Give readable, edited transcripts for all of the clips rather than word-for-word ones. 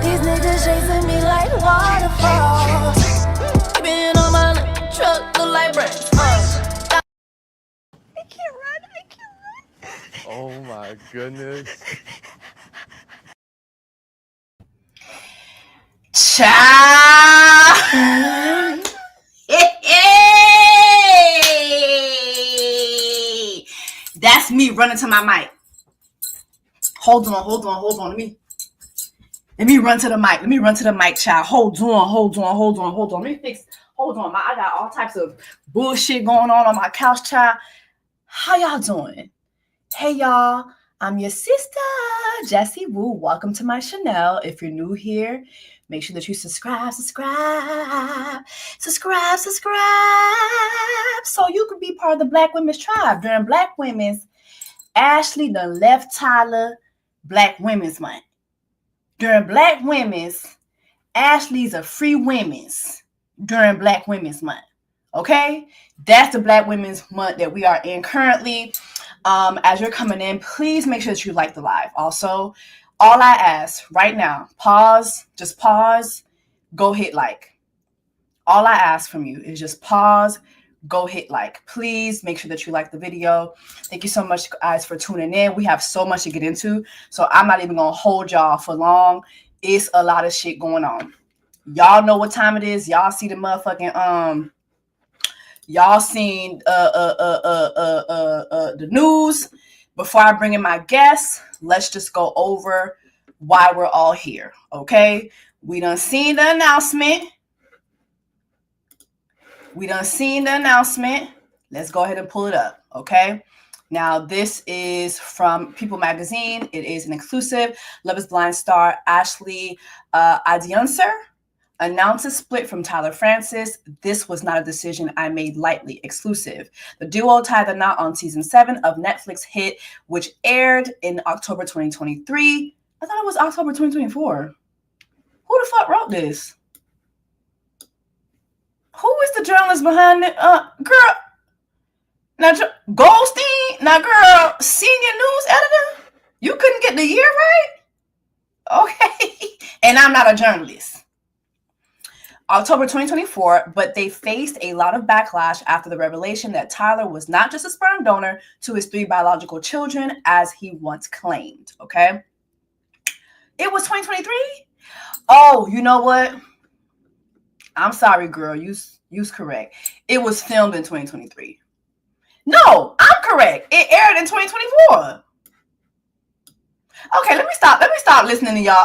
These niggas chasing me like waterfalls. Been on my truck, look like bricks. I can't run. Oh my goodness. Child. Hey. That's me running to my mic. Hold on. Let me run to the mic. Child. Hold on. Let me fix. Hold on. I got all types of bullshit going on my couch, child. How y'all doing? Hey, y'all. I'm your sister, jessacouplethingspod. Welcome to my channel. If you're new here, make sure that you subscribe, so you can be part of the Black Women's Tribe. During Black Women's, Ashley done left Tyler Black Women's Month. During Black Women's, Ashley's a free women's during Black Women's Month. Okay? That's the Black Women's Month that we are in currently. As you're coming in, please make sure that you like the live. Also, all I ask right now, just pause, go hit like. All I ask from you is just pause, go hit like. Please make sure that you like the video. Thank you so much, guys, for tuning in. We have so much to get into, so I'm not even going to hold y'all for long. It's a lot of shit going on. Y'all know what time it is. Y'all see the motherfucking, y'all seen the news. Before I bring in my guests, let's just go over why we're all here, okay? We done seen the announcement. Let's go ahead and pull it up, okay? Now, this is from People Magazine. It is an exclusive. Love is Blind star Ashley Adiunser announces split from Tyler Francis. This was not a decision I made lightly. Exclusive. The duo tied the knot on season 7 of Netflix hit, which aired in October 2023. I thought it was October 2024. Who the fuck wrote this? Who is the journalist behind it? Girl. Now, Goldstein? Now, girl, senior news editor? You couldn't get the year right? Okay. And I'm not a journalist. October 2024, but they faced a lot of backlash after the revelation that Tyler was not just a sperm donor to his 3 biological children, as he once claimed, okay? It was 2023? Oh, you know what? I'm sorry, girl. You's correct. It was filmed in 2023. No, I'm correct. It aired in 2024. Okay, let me stop listening to y'all.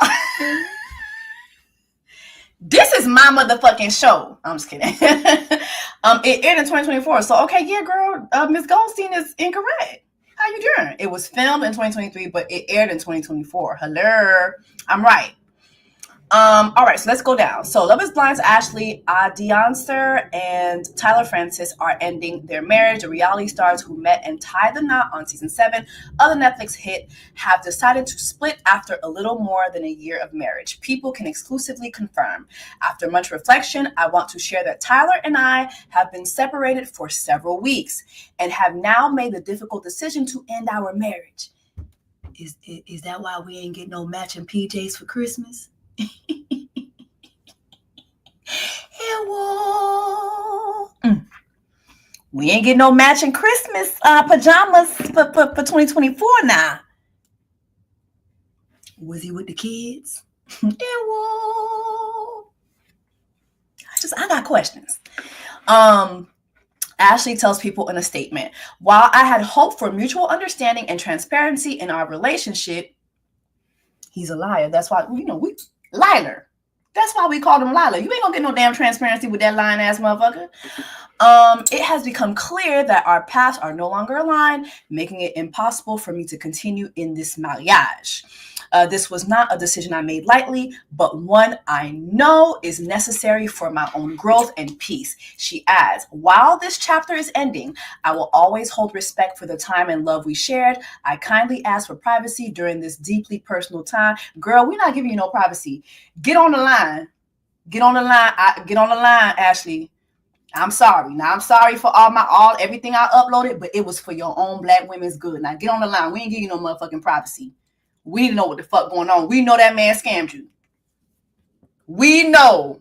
This is my motherfucking show. I'm just kidding. It aired in 2024. So, okay, yeah, girl, Ms. Goldstein is incorrect. How you doing? It was filmed in 2023, but it aired in 2024. Hello. I'm right. All right, so let's go down. So Love is Blind's Ashley Adiunser and Tyler Francis are ending their marriage. The reality stars who met and tied the knot on season 7 of the Netflix hit have decided to split after a little more than a year of marriage. People can exclusively confirm. After much reflection, I want to share that Tyler and I have been separated for several weeks and have now made the difficult decision to end our marriage. Is that why we ain't get no matching PJs for Christmas? We ain't getting no matching Christmas pajamas for 2024 now. Was he with the kids? I got questions. Ashley tells people in a statement, while I had hoped for mutual understanding and transparency in our relationship, he's a liar. That's why, Liler. That's why we call him Lila. You ain't gonna get no damn transparency with that lying ass motherfucker. It has become clear that our paths are no longer aligned, making it impossible for me to continue in this mariage. This was not a decision I made lightly, but one I know is necessary for my own growth and peace. She adds, while this chapter is ending, I will always hold respect for the time and love we shared. I kindly ask for privacy during this deeply personal time. Girl, we're not giving you no privacy. Get on the line. Get on the line, Ashley. I'm sorry. Now I'm sorry for everything I uploaded, but it was for your own Black women's good. Now get on the line. We ain't give you no motherfucking privacy. We need to know what the fuck going on. We know that man scammed you. We know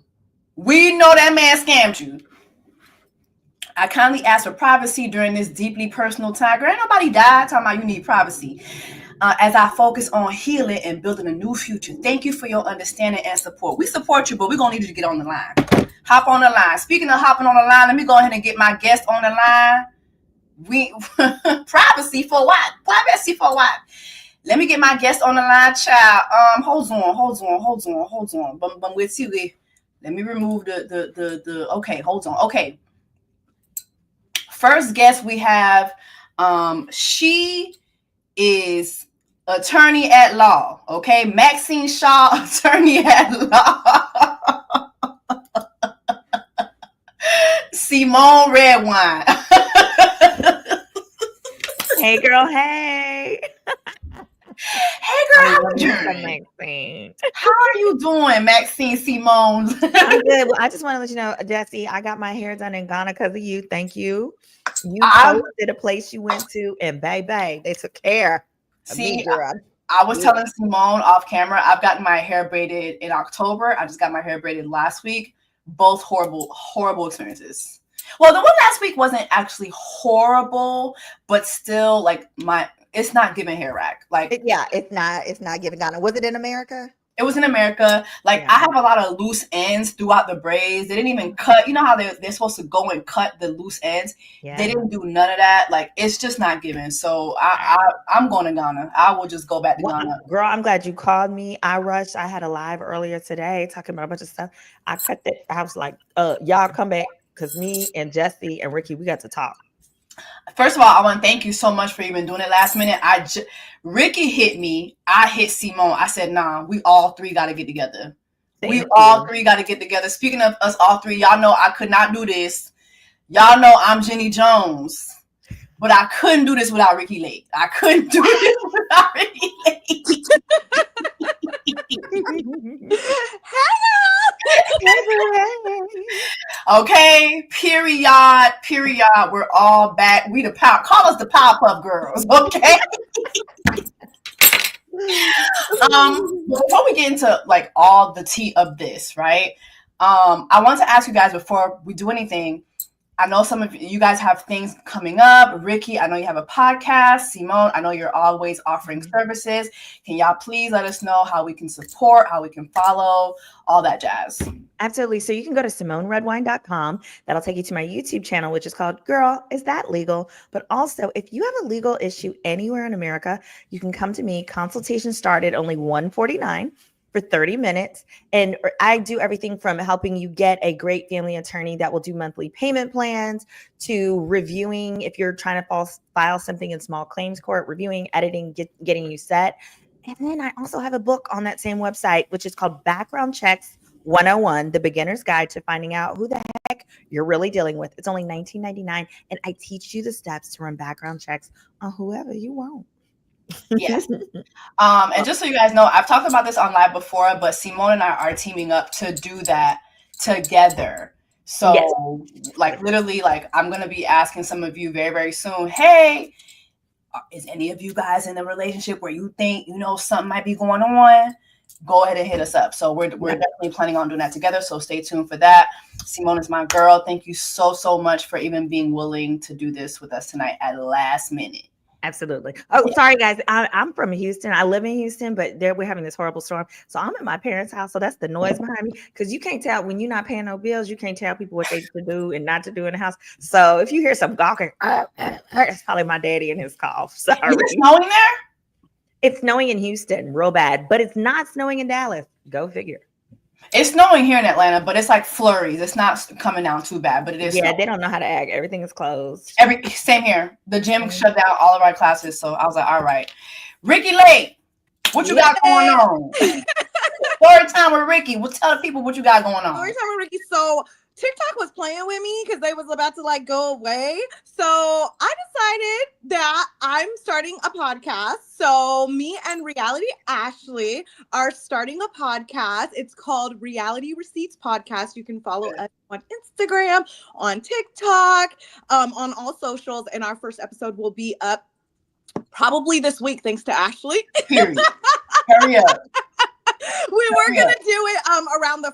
that man scammed you. I kindly ask for privacy during this deeply personal time. Girl, ain't nobody died talking about you need privacy. As I focus on healing and building a new future. Thank you for your understanding and support. We support you, but we're going to need you to get on the line. Hop on the line. Speaking of hopping on the line, let me go ahead and get my guest on the line. Privacy for what? Privacy for what? Let me get my guest on the line, child. Hold on. But with you, let me remove the okay, hold on. Okay. First guest we have, she is attorney at law. Okay, Maxine Shaw, attorney at law. Symone Redwine. Hey, girl. Hey. Hey, girl. How you doing? How are you doing, Maxine Symone? I'm good. Well, I just want to let you know, Jessie, I got my hair done in Ghana because of you. Thank you. You posted a place you went to, and baby, they took care of me, girl. I was telling Symone off camera, I've gotten my hair braided in October. I just got my hair braided last week. Both horrible experiences. Well, the one last week wasn't actually horrible, but still, like, it's not giving hair rack. Like, it's not giving Ghana. Was it in America? It was in America. Like, I have a lot of loose ends throughout the braids. They didn't even cut. You know how they're supposed to go and cut the loose ends? Yeah. They didn't do none of that. Like, it's just not giving. So I'm going to Ghana. I will just go back to Ghana. Girl, I'm glad you called me. I rushed. I had a live earlier today talking about a bunch of stuff. I cut it. I was like, y'all come back because me and Jessie and Rikki, we got to talk. First of all, I want to thank you so much for even doing it last minute. Rikki hit me. I hit Symone. I said, nah, we all three got to get together. All three got to get together. Speaking of us all three, y'all know I could not do this. Y'all know I'm Jenny Jones. But I couldn't do this without Rikki Lake. I couldn't do this without Rikki Lake. Okay, period. We're all back. We the power. Call us the Powerpuff Girls, okay? Before we get into like all the tea of this, right? I want to ask you guys before we do anything. I know some of you guys have things coming up. Rikki, I know you have a podcast. Symone, I know you're always offering services. Can y'all please let us know how we can support, how we can follow, all that jazz? Absolutely. So you can go to SymoneRedwine.com. That'll take you to my YouTube channel, which is called Girl, Is That Legal? But also, if you have a legal issue anywhere in America, you can come to me. Consultation started only $149 for 30 minutes. And I do everything from helping you get a great family attorney that will do monthly payment plans to reviewing if you're trying to file something in small claims court, reviewing, editing, getting you set. And then I also have a book on that same website, which is called Background Checks 101, The Beginner's Guide to Finding Out Who the Heck You're Really Dealing With. It's only $19.99. And I teach you the steps to run background checks on whoever you want. Yes. And just so you guys know, I've talked about this on live before, but Symone and I are teaming up to do that together. So like literally, like I'm going to be asking some of you very, very soon, hey, is any of you guys in a relationship where you think, you know, something might be going on? Go ahead and hit us up. So we're definitely planning on doing that together. So stay tuned for that. Symone is my girl. Thank you so much for even being willing to do this with us tonight at last minute. Absolutely. Oh, sorry, guys. I'm from Houston. I live in Houston, but we're having this horrible storm. So I'm at my parents' house. So that's the noise behind me. Because you can't tell when you're not paying no bills, you can't tell people what they should do and not to do in the house. So if you hear some gawking, it's probably my daddy and his cough. Sorry. Is it snowing there? It's snowing in Houston real bad, but it's not snowing in Dallas. Go figure. It's snowing here in Atlanta, but it's like flurries. It's not coming down too bad, but it is. Yeah, snowing. They don't know how to act. Everything is closed. Same here. The gym shut down all of our classes, so I was like, all right. Rikki Lake, what you got going on? Storytime with Rikki. We'll tell the people what you got going on. Storytime with Rikki. So TikTok was playing with me because they was about to like go away. So I decided that I'm starting a podcast. So me and Reality Ashley are starting a podcast. It's called Reality Receipts Podcast. You can follow us on Instagram, on TikTok, on all socials. And our first episode will be up probably this week, thanks to Ashley. Period. Hurry up. We were gonna do it around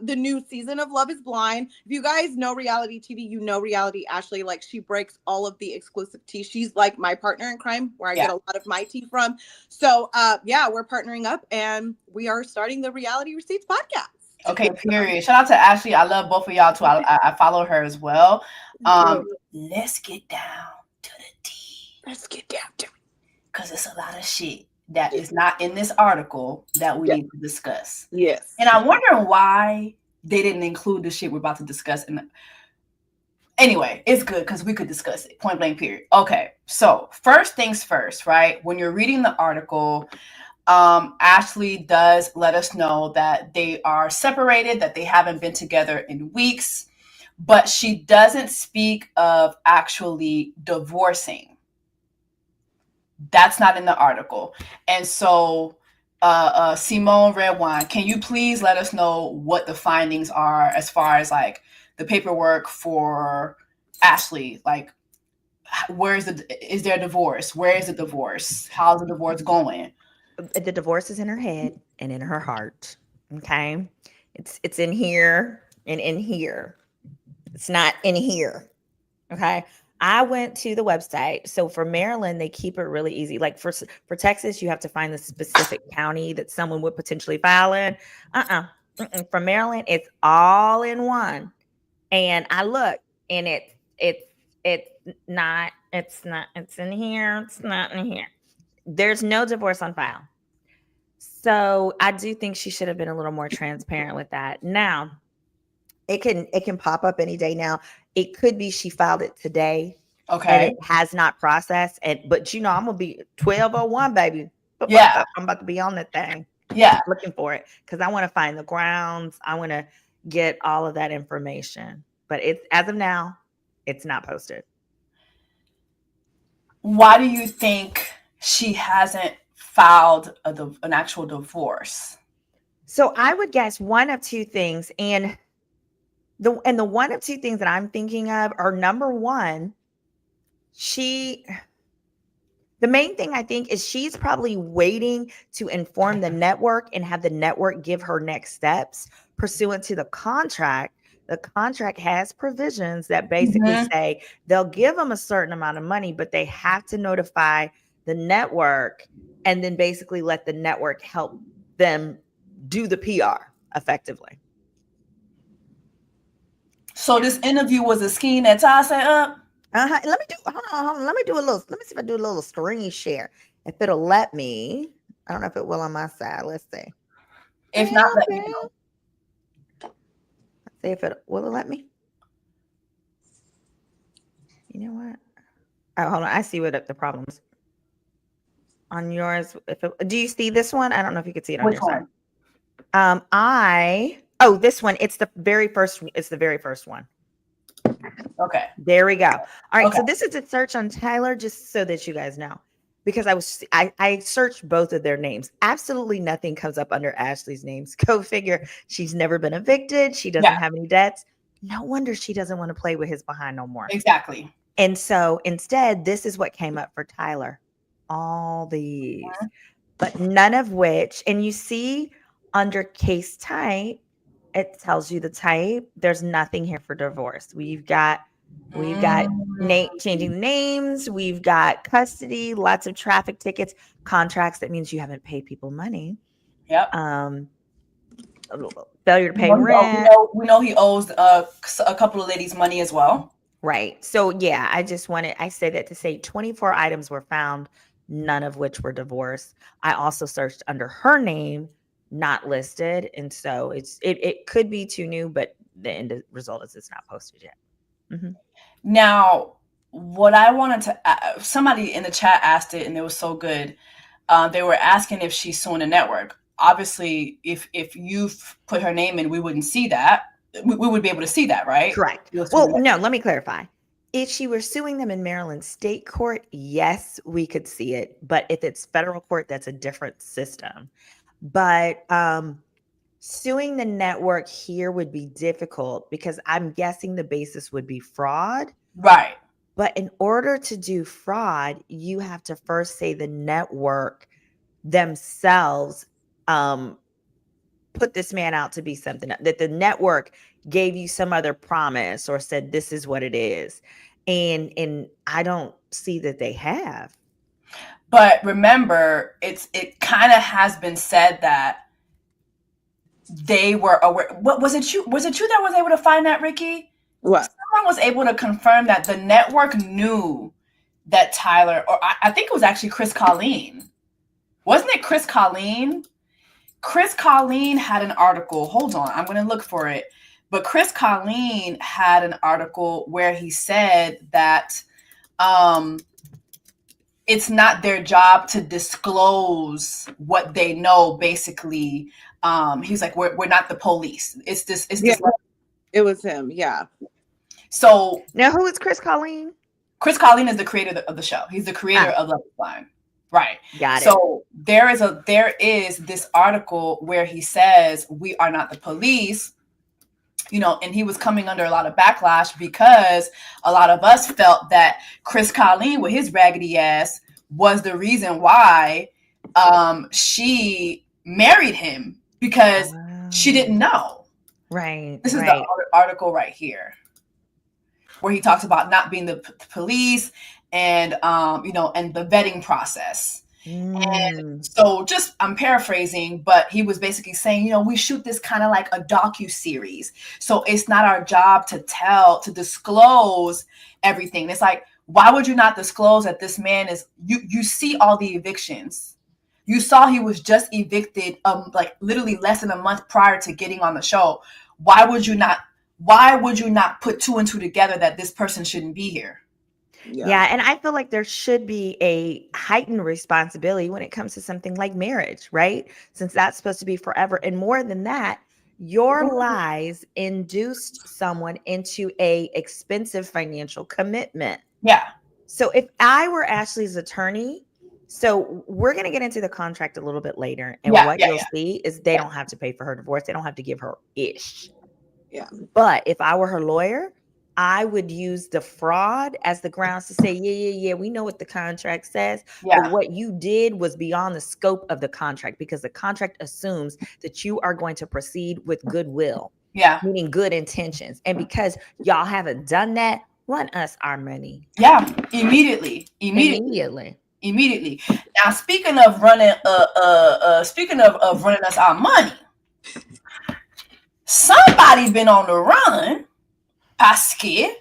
the new season of Love is Blind. If you guys know reality TV, you know Reality Ashley. Like, she breaks all of the exclusive tea. She's like my partner in crime, where I get a lot of my tea from. So we're partnering up and we are starting the Reality Receipts podcast. Okay, period. Shout out to Ashley. I love both of y'all too. I follow her as well. Let's get down to the tea. Let's get down to it. Because it's a lot of shit that is not in this article that we need to discuss. Yes. And I'm wondering why they didn't include the shit we're about to discuss. Anyway, it's good because we could discuss it. Point blank, period. Okay, so first things first, right? When you're reading the article, Ashley does let us know that they are separated, that they haven't been together in weeks, but she doesn't speak of actually divorcing. That's not in the article. And so Symone Redwine, can you please let us know what the findings are as far as like the paperwork for Ashley? Like, is there a divorce? Where is the divorce? How's the divorce going? The divorce is in her head and in her heart. Okay. It's in here and in here. It's not in here. Okay. I went to the website. So for Maryland, they keep it really easy. Like for Texas, you have to find the specific county that someone would potentially file in. For Maryland, it's all in one. And I look, and it's in here. It's not in here. There's no divorce on file. So I do think she should have been a little more transparent with that. Now, it can pop up any day now. It could be she filed it today. Okay. And it has not processed. But I'm gonna be 1201, baby. Yeah. I'm about to be on that thing. Yeah. Looking for it because I want to find the grounds. I want to get all of that information. But it's, as of now, it's not posted. Why do you think she hasn't filed an actual divorce? So I would guess one of two things. And the one of two things that I'm thinking of are, number one, the main thing I think is she's probably waiting to inform the network and have the network give her next steps pursuant to the contract. The contract has provisions that basically say they'll give them a certain amount of money, but they have to notify the network and then basically let the network help them do the PR effectively. So this interview was a scheme that Ty set up? Let me see if I do a little screen share. If it'll let me. I don't know if it will on my side. Let's see. If not, let me know. Let's see if will it let me? You know what? Oh, hold on. I see what the problem is. On yours, do you see this one? I don't know if you could see it on Which your one? side. This one. It's the very first one. Okay. There we go. All right. Okay. So this is a search on Tyler, just so that you guys know, because I searched both of their names. Absolutely nothing comes up under Ashley's names. Go figure. She's never been evicted. She doesn't have any debts. No wonder she doesn't want to play with his behind no more. Exactly. And so instead, this is what came up for Tyler. All these, but none of which, and you see under case type, it tells you the type. There's nothing here for divorce. We've got changing names. We've got custody, lots of traffic tickets, contracts. That means you haven't paid people money. Yep. Failure to pay rent. We know he owes a couple of ladies money as well. Right. So yeah, I say that to say 24 items were found, none of which were divorce. I also searched under her name, not listed, and so it could be too new, but the end result is it's not posted yet. Now, what I wanted to somebody in the chat asked it, and it was so good. They were asking if she's suing the network. Obviously, if you've put her name in, we wouldn't see that. we would be able to see that, right? Correct. Well, no, let me clarify. If she were suing them in Maryland state court, yes, we could see it. But if it's federal court, that's a different system. But suing the network here would be difficult because I'm guessing the basis would be fraud. Right. But in order to do fraud, you have to first say the network themselves put this man out to be something, that the network gave you some other promise or said this is what it is. And I don't see that they have. But remember, it kind of has been said that they were aware. What was it? You that was able to find that, Rikki? What? Someone was able to confirm that the network knew that Tyler, or I think it was actually Chris Colleen. Wasn't it Chris Colleen? Chris Colleen had an article. Hold on, I'm going to look for it. But Chris Colleen had an article where he said that it's not their job to disclose what they know. Basically, he was like, "We're not the police. It's this. It was him. Yeah. So now, who is Chris Colleen? Chris Colleen is the creator of the show. He's the creator of Love Is Blind. Right. Got it. So there is this article where he says we are not the police, and he was coming under a lot of backlash because a lot of us felt that Chris Colleen with his raggedy ass was the reason why she married him because she didn't know. Right. This is the article right here where he talks about not being the police and and the vetting process. And so I'm paraphrasing, but he was basically saying, we shoot this kind of like a docu-series. So it's not our job to disclose everything. It's like, why would you not disclose that this man is, you see all the evictions. You saw he was just evicted like literally less than a month prior to getting on the show. Why would you not put two and two together that this person shouldn't be here? Yeah. And I feel like there should be a heightened responsibility when it comes to something like marriage, right? Since that's supposed to be forever. And more than that, your lies induced someone into a expensive financial commitment. Yeah. So if I were Ashley's attorney, so we're going to get into the contract a little bit later. And you'll see is they don't have to pay for her divorce. They don't have to give her ish. Yeah. But if I were her lawyer, I would use the fraud as the grounds to say, yeah, we know what the contract says. Yeah. But what you did was beyond the scope of the contract because the contract assumes that you are going to proceed with goodwill. Yeah. Meaning good intentions. And because y'all haven't done that, run us our money. Yeah. Immediately. Now, speaking of running us our money, somebody been on the run. Pasky,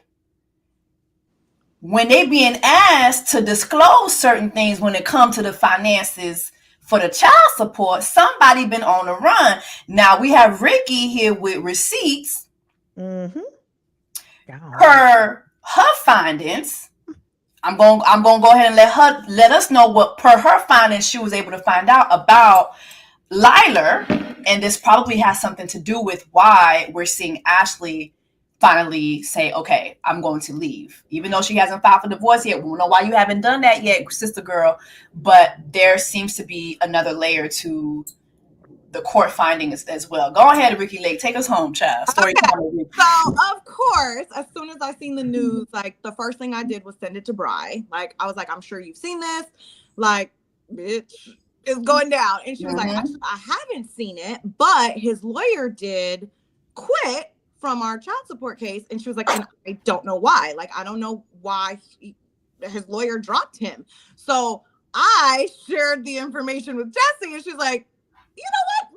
when they being asked to disclose certain things when it comes to the finances for the child support, somebody been on the run. Now we have Rikki here with receipts. Mm-hmm. Per her findings, I'm going to go ahead and let us know what per her findings she was able to find out about Liler, and this probably has something to do with why we're seeing Ashley finally say, okay, I'm going to leave. Even though she hasn't filed for divorce yet. We don't know why you haven't done that yet, sister girl. But there seems to be another layer to the court findings as well. Go ahead, Rikki Lake. Take us home, child. Storytime. So, of course, as soon as I seen the news, like, the first thing I did was send it to Bri. Like, I was like, I'm sure you've seen this. Like, bitch, it's going down. And she was like, I haven't seen it, but his lawyer did quit from our child support case. And she was like, and I don't know why. Like, I don't know why his lawyer dropped him. So I shared the information with Jessie, and she's like, you know what?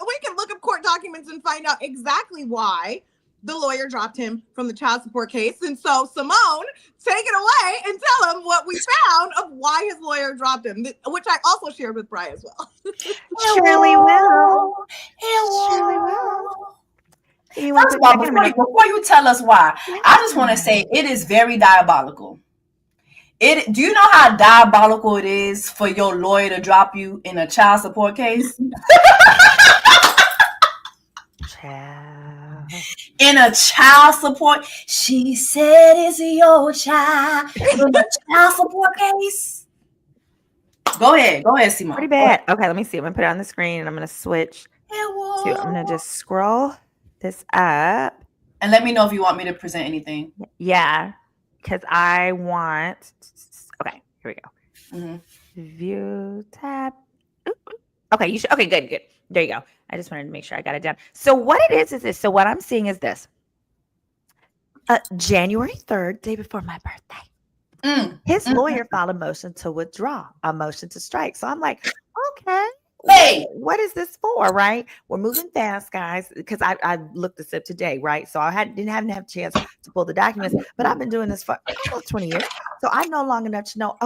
We can look up court documents and find out exactly why the lawyer dropped him from the child support case. And so, Symone, take it away and tell him what we found of why his lawyer dropped him, which I also shared with Bri as well. Surely will. Surely will. First of all, before you tell us why, I just want to say it is very diabolical. Do you know how diabolical it is for your lawyer to drop you in a child support case? In a child support, she said it's your child. In a child support case. Go ahead, Symone. Pretty bad. Okay, let me see. I'm gonna put it on the screen and I'm gonna switch to. I'm gonna just scroll this up. And let me know if you want me to present anything. Yeah, because I want. Okay, here we go. Mm-hmm. View tab. Okay, you should. Okay, good. There you go. I just wanted to make sure I got it down. So what it is this. So what I'm seeing is this. January 3rd, day before my birthday. His lawyer filed a motion to withdraw, a motion to strike. So I'm like, okay. Hey, what is this for? Right? We're moving fast, guys, because I looked this up today, right? So I didn't have a chance to pull the documents, but I've been doing this for almost 20 years. So I know long enough to know,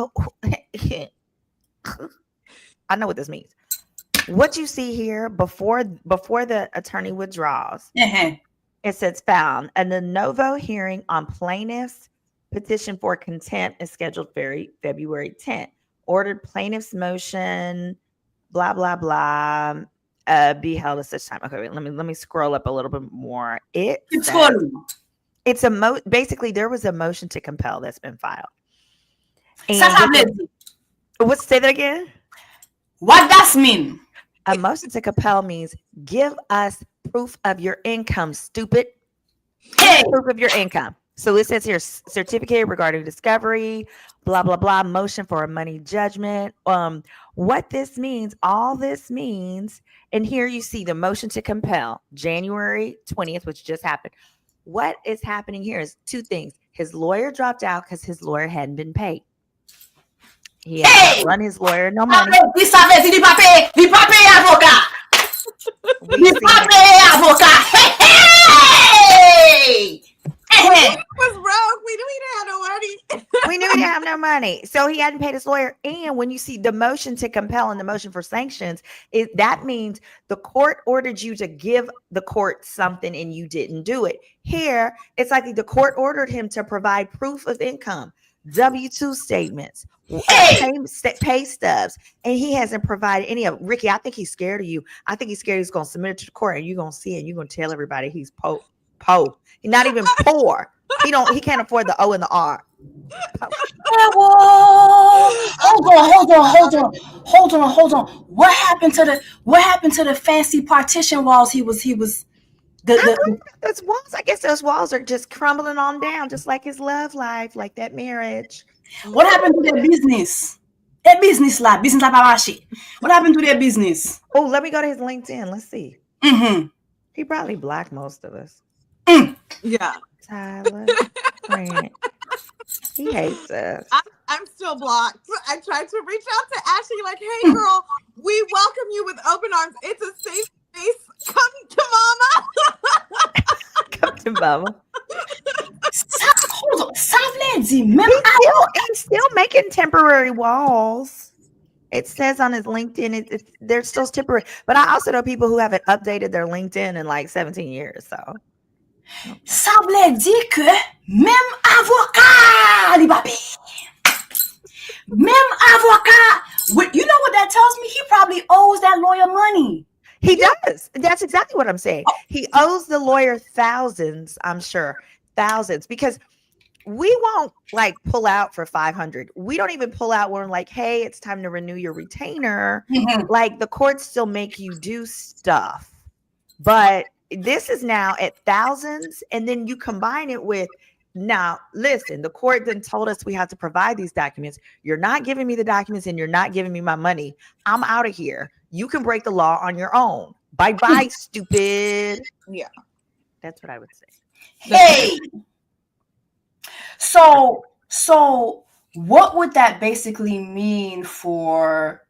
I know what this means. What you see here before the attorney withdraws, it says found. And the novo hearing on plaintiff's petition for contempt is scheduled February 10th. Ordered plaintiff's motion, blah, blah, blah, be held at such time. Okay, wait, let me scroll up a little bit more. Basically there was a motion to compel that's been filed. Say that again? What does mean? A motion to compel means give us proof of your income, stupid. Hey. Proof of your income. So it says here, certificate regarding discovery, blah, blah, blah, motion for a money judgment. What this means, all this means, and here you see the motion to compel, January 20th, which just happened. What is happening here is two things. His lawyer dropped out because his lawyer hadn't been paid. He had to run his lawyer no money. Was broke. We knew he didn't have no money. We knew he didn't have no money. So he hadn't paid his lawyer. And when you see the motion to compel and the motion for sanctions, that means the court ordered you to give the court something and you didn't do it. Here, it's like the court ordered him to provide proof of income, W-2 statements, pay stubs, and he hasn't provided any of it. Rikki, I think he's scared of you. I think he's scared he's going to submit it to the court and you're going to see it and you're going to tell everybody he's po. He's not even poor. He can't afford the O and the R. Hold on. What happened to the fancy partition walls? Those walls. I guess those walls are just crumbling on down, just like his love life, like that marriage. What happened to their business? Their business lab Abashi. What happened to their business? Oh, let me go to his LinkedIn. Let's see. Mm-hmm. He probably blocked most of us. Yeah. Tyler, Grant. He hates us. I'm still blocked. I tried to reach out to Ashley, like, hey, girl, we welcome you with open arms. It's a safe space. Come to mama. Come to mama. Hold on. He's still making temporary walls. It says on his LinkedIn, they're still temporary. But I also know people who haven't updated their LinkedIn in like 17 years. So. Ça voulait dire que même avocat, les papi. Même avocat. You know what that tells me? He probably owes that lawyer money. He does. That's exactly what I'm saying. He owes the lawyer thousands, I'm sure. Thousands. Because we won't like pull out for 500. We don't even pull out when we're like, hey, it's time to renew your retainer. Mm-hmm. Like the courts still make you do stuff. But this is now at thousands. And then you combine it with, now listen, the court then told us we have to provide these documents. You're not giving me the documents and you're not giving me my money. I'm out of here. You can break the law on your own. Bye-bye, stupid. Yeah. That's what I would say. Hey. So what would that basically mean for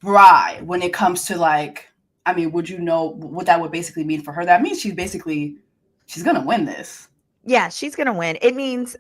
Bri when it comes to like, I mean, would you know what that would basically mean for her? That means she's going to win this. Yeah, she's going to win. It means,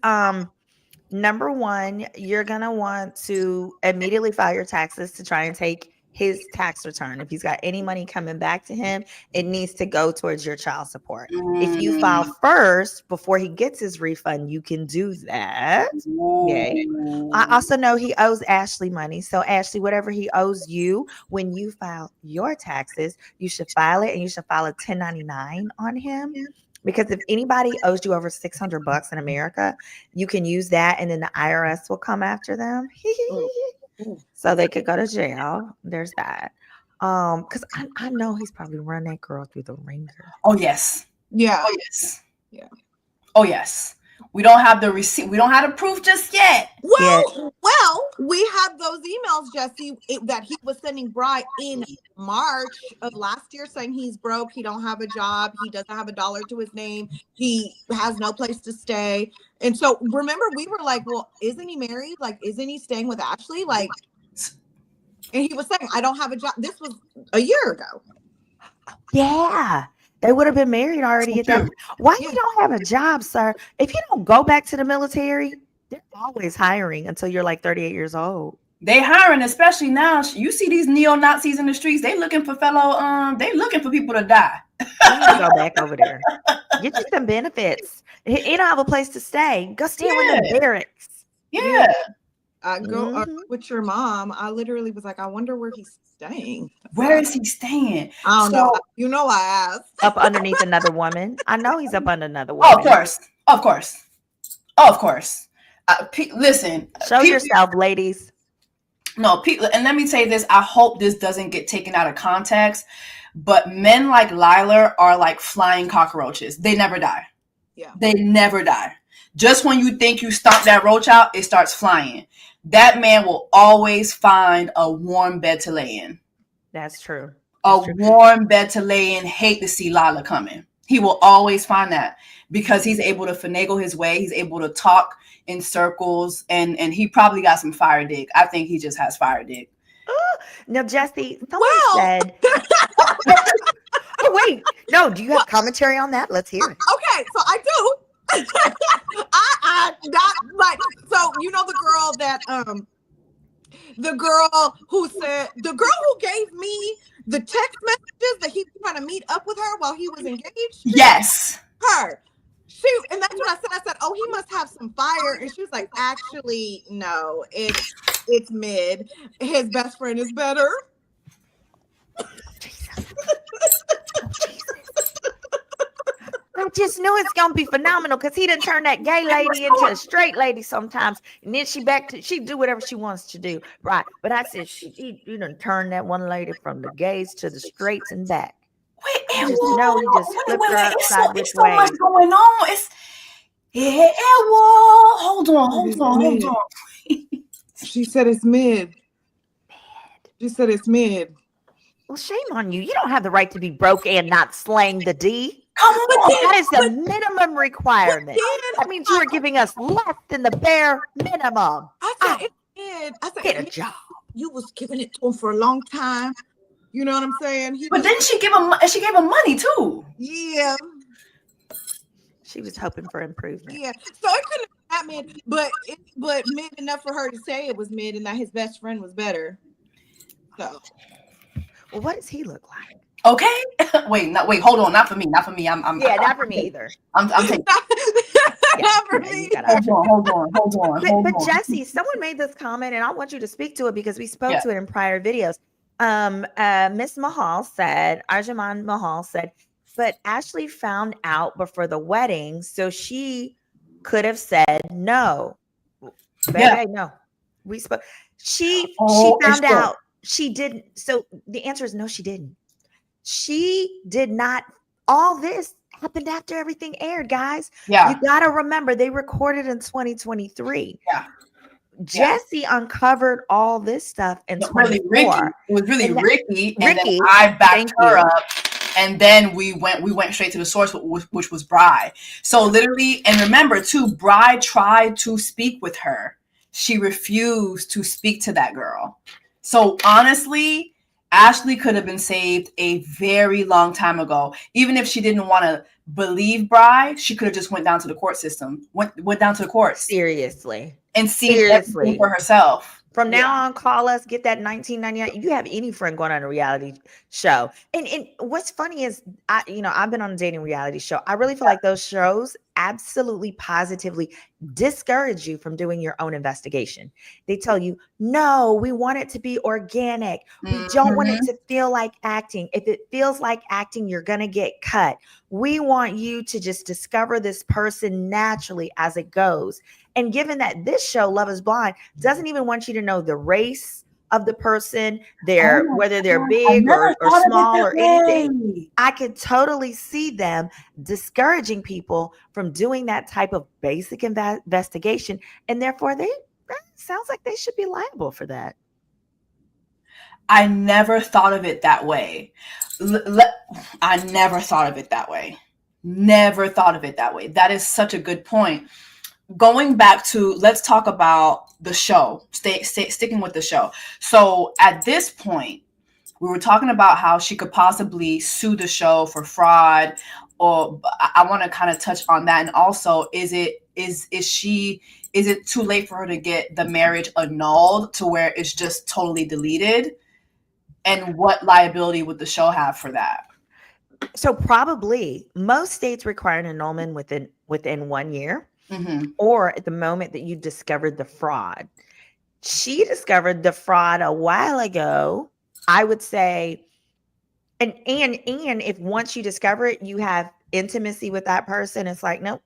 number one, you're going to want to immediately file your taxes to try and take his tax return. If he's got any money coming back to him, it needs to go towards your child support. If you file first before he gets his refund, you can do that. Yay. I also know he owes Ashley money. So Ashley, whatever he owes you, when you file your taxes, you should file it, and you should file a 1099 on him. Because if anybody owes you over $600 in America, you can use that, and then the IRS will come after them. So they could go to jail. There's that. Because I know he's probably run that girl through the ringer. Oh yes. Yeah. Oh yes. Yeah. Oh yes. We don't have the receipt. We don't have the proof just yet. Well, we have those emails, Jesse, that he was sending Bri in March of last year saying he's broke, he don't have a job, he doesn't have a dollar to his name, he has no place to stay. And so remember, we were like, well, isn't he married? Like, isn't he staying with Ashley? Like, and he was saying, I don't have a job. This was a year ago. Yeah. They would have been married already at that. Why you don't have a job, sir? If you don't go back to the military, they're always hiring until you're like 38 years old. They hiring, especially now. You see these neo-Nazis in the streets. They looking for they looking for people to die. You need to go back over there. Get you some benefits. He don't have a place to stay. Go stay in the barracks. Yeah. I go with your mom. I literally was like, I wonder where he's staying. Where is he staying? I don't know. You know, I asked. Up underneath another woman. I know he's up under another woman. Oh, of course. Listen. Show yourself, ladies. No, and let me say this. I hope this doesn't get taken out of context, but men like Lila are like flying cockroaches. They never die. Yeah. They never die. Just when you think you stomp that roach out, it starts flying. That man will always find a warm bed to lay in. That's true. Warm bed to lay in. Hate to see Lila coming. He will always find that because he's able to finagle his way. He's able to talk in circles, and he probably got some fire dick. I think he just has fire dick. Now, Jesse, someone said. Oh wait, no. Do you have commentary on that? Let's hear it. Okay, so I do. I got like, so you know the girl who gave me the text messages that he was trying to meet up with her while he was engaged. Yes, her. And that's what I said. I said, oh, he must have some fire. And she was like, actually, no, it's mid. His best friend is better. I just knew it's gonna be phenomenal because he didn't turn that gay lady into a straight lady sometimes, and then she do whatever she wants to do, right? But I said she done turned that one lady from the gays to the straights and back. Wait, he just flipped her upside which way. So much going on. Hold on. She said it's mid. She said it's mid. Well, shame on you. You don't have the right to be broke and not slaying the D. Come on. That is the minimum requirement. That means you are giving us less than the bare minimum. I said, I said, get a job. You was giving it to him for a long time. You know what I'm saying? But didn't she give him? She gave him money too. Yeah. She was hoping for improvement. Yeah. So it couldn't have been mid, but mid enough for her to say it was mid and that his best friend was better. So. Well, what does he look like? Okay. Wait, hold on. Not for me. Not for me either. I'm taking. Not for me. Hold on. But Jesse, someone made this comment, and I want you to speak to it because we spoke to it in prior videos. Miss Mahal said, Arjaman Mahal said, but Ashley found out before the wedding, so she could have said no. Baby, no. We spoke. She found out. She didn't. So the answer is no, she didn't. She did not. All this happened after everything aired, guys. Yeah. You got to remember, they recorded in 2023. Yeah. Jesse uncovered all this stuff in 2024. It was really Rikki. And then I backed her up. And then we went straight to the source, which was Bri. So literally, and remember too, Bri tried to speak with her. She refused to speak to that girl. So honestly, Ashley could have been saved a very long time ago. Even if she didn't want to believe Bri, she could have just went down to the court system, went down to the courts. Seriously. And seen everything for herself. From now on, call us, get that $19.99. You have any friend going on a reality show. And what's funny is I've been on a dating reality show. I really feel like those shows absolutely positively discourage you from doing your own investigation. They tell you, no, we want it to be organic. We don't want it to feel like acting. If it feels like acting, you're going to get cut. We want you to just discover this person naturally as it goes. And given that this show, Love is Blind, doesn't even want you to know the race of the person, whether they're big or small or anything, I could totally see them discouraging people from doing that type of basic investigation. And therefore, sounds like they should be liable for that. I never thought of it that way. I never thought of it that way. Never thought of it that way. That is such a good point. Going back to, let's talk about the show, sticking with the show. So at this point, we were talking about how she could possibly sue the show for fraud, or I want to kind of touch on that. And also, is it too late for her to get the marriage annulled to where it's just totally deleted? And what liability would the show have for that? So probably most states require an annulment within 1 year. Or at the moment that you discovered the fraud. She discovered the fraud a while ago. I would say, and if once you discover it, you have intimacy with that person, it's like, nope,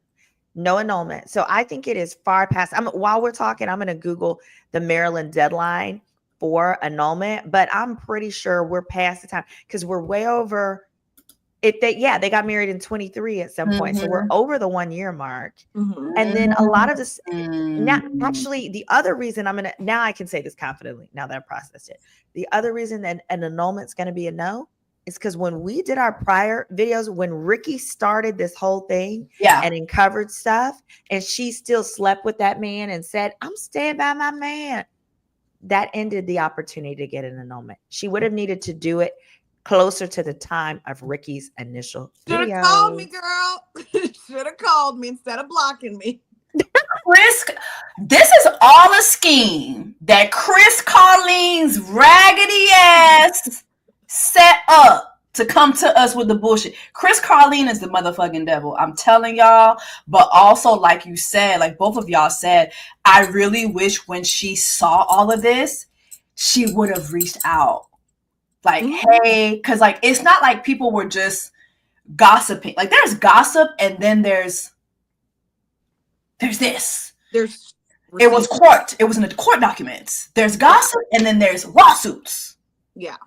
no annulment. So I think it is far past. While we're talking, I'm going to Google the Maryland deadline for annulment, but I'm pretty sure we're past the time because we're way over. They got married in 23 at some point. So we're over the 1 year mark. And then a lot of this now, actually, the other reason now I can say this confidently now that I've processed it. The other reason that an annulment is going to be a no is because when we did our prior videos, when Rikki started this whole thing and uncovered stuff, and she still slept with that man and said, I'm staying by my man, that ended the opportunity to get an annulment. She would have needed to do it closer to the time of Rikki's initial video. Should have called me, girl. Should have called me instead of blocking me. Chris, this is all a scheme that Chris Colleen's raggedy ass set up to come to us with the bullshit. Chris Colleen is the motherfucking devil. I'm telling y'all. But also, like you said, like both of y'all said, I really wish when she saw all of this, she would have reached out. Like, hey, because like it's not like people were just gossiping. Like there's gossip, and then there's this. It was court. It was in the court documents. There's gossip, and then there's lawsuits. Yeah.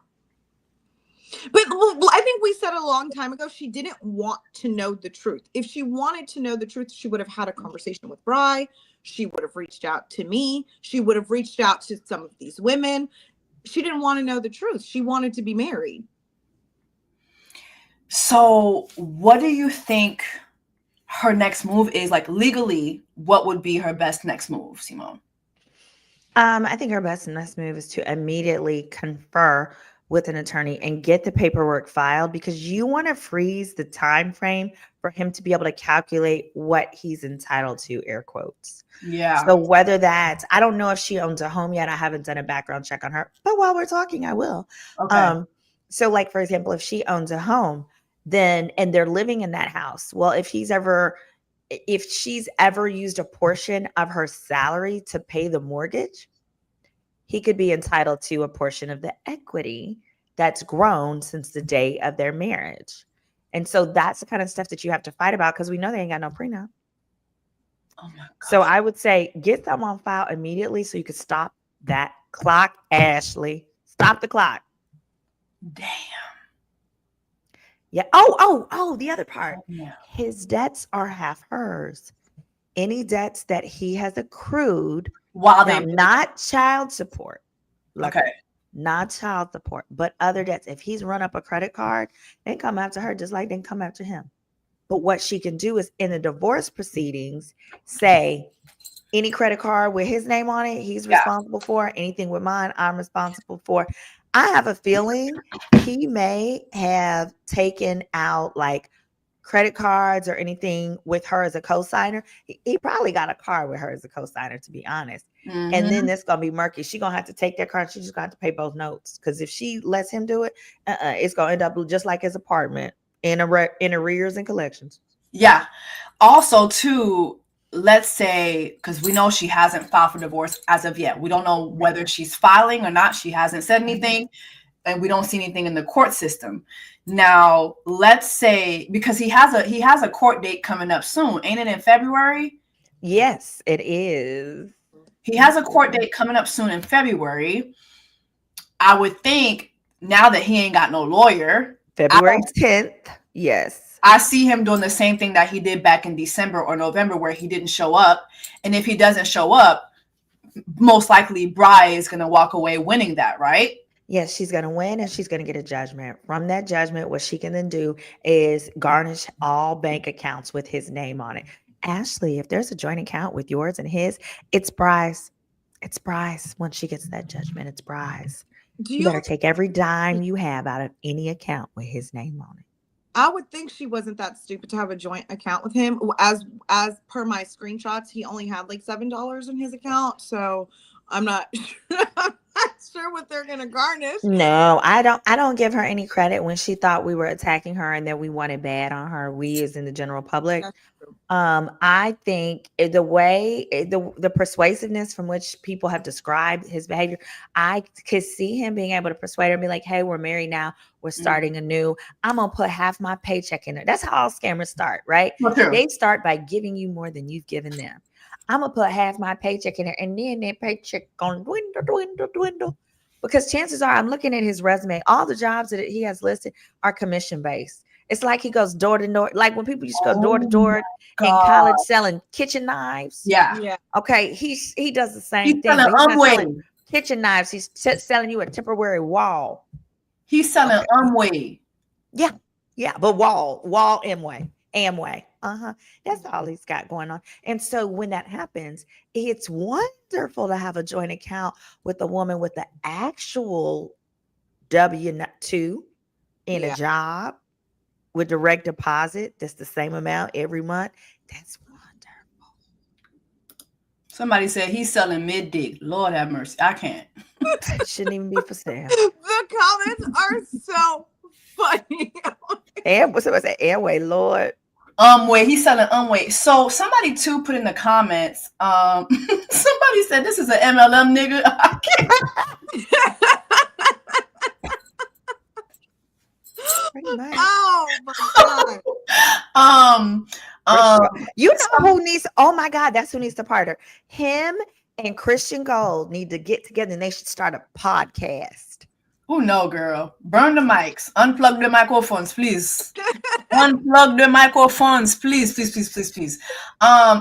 But I think we said a long time ago she didn't want to know the truth. If she wanted to know the truth, she would have had a conversation with Bri. She would have reached out to me. She would have reached out to some of these women. She didn't want to know the truth. She wanted to be married. So what do you think her next move is? Like legally, what would be her best next move, Symone? I think her best next move is to immediately confer with an attorney and get the paperwork filed, because you want to freeze the time frame for him to be able to calculate what he's entitled to, air quotes. Yeah. So whether that's, I don't know if she owns a home yet. I haven't done a background check on her, but while we're talking, I will. Okay. So like, for example, if she owns a home, then, and they're living in that house. Well, if she's ever used a portion of her salary to pay the mortgage, he could be entitled to a portion of the equity that's grown since the day of their marriage. And so that's the kind of stuff that you have to fight about, because we know they ain't got no prenup. Oh my God. So I would say get them on file immediately so you could stop that clock, Ashley. Stop the clock. Damn. Yeah. Oh, the other part. Yeah. His debts are half hers. Any debts that he has accrued, While now, they not child support. Okay. Not child support, but other debts. If he's run up a credit card, they come after her just like they come after him. But what she can do is in the divorce proceedings, say any credit card with his name on it, he's responsible for. Anything with mine, I'm responsible for. I have a feeling he may have taken out like credit cards or anything with her as a co-signer. He probably got a car with her as a co-signer, to be honest. And then it's gonna be murky. She's gonna have to take that car and she's just gonna have to pay both notes. Because if she lets him do it, it's gonna end up just like his apartment in arrears and collections. Yeah. Also, too, let's say, because we know she hasn't filed for divorce as of yet. We don't know whether she's filing or not. She hasn't said anything, and we don't see anything in the court system. Now, let's say, because he has a court date coming up soon, ain't it, in February? Yes, it is. He has a court date coming up soon in February. I would think now that he ain't got no lawyer, February 10th. Yes. I see him doing the same thing that he did back in December or November, where he didn't show up. And if he doesn't show up, most likely Bri is going to walk away winning that, right? Yes, she's going to win and she's going to get a judgment. From that judgment, what she can then do is garnish all bank accounts with his name on it. Ashley, if there's a joint account with yours and his, it's Bri's. It's Bri's. Once she gets that judgment, it's Bri's. You better take every dime you have out of any account with his name on it. I would think she wasn't that stupid to have a joint account with him. As per my screenshots, he only had like $7 in his account. So I'm not sure what they're gonna garnish. No, I don't give her any credit when she thought we were attacking her and that we wanted bad on her. We as in the general public. I think the way the persuasiveness from which people have described his behavior, I could see him being able to persuade her and be like, hey, we're married now. We're starting anew. I'm going to put half my paycheck in there. That's how all scammers start, right? Okay. They start by giving you more than you've given them. I'm going to put half my paycheck in there, and then that paycheck going to dwindle. Because chances are, I'm looking at his resume, all the jobs that he has listed are commission-based. It's like he goes door to door. Like when people used to go door to door in college selling kitchen knives. Yeah. Okay, he does the same thing. Selling He's not selling kitchen knives. He's selling you a temporary wall. He's selling Amway. Yeah, but wall Amway. That's all he's got going on. And so when that happens, it's wonderful to have a joint account with a woman with the actual W-2 in a job with direct deposit. That's the same amount every month. That's wonderful. Somebody said he's selling mid-dick. Lord have mercy. I can't. Shouldn't even be for sale. The comments are so funny. Somebody said Airway, Lord. Wait, he's selling Amway. So somebody too put in the comments. Somebody said this is an MLM nigga. I can't. Pretty much. Oh my God. You know who needs? Oh my God, that's who needs to partner. Him and Christian Gold need to get together, and they should start a podcast. Oh no, girl. Burn the mics. Unplug the microphones, please. Unplug the microphones, please, please, please, please, please.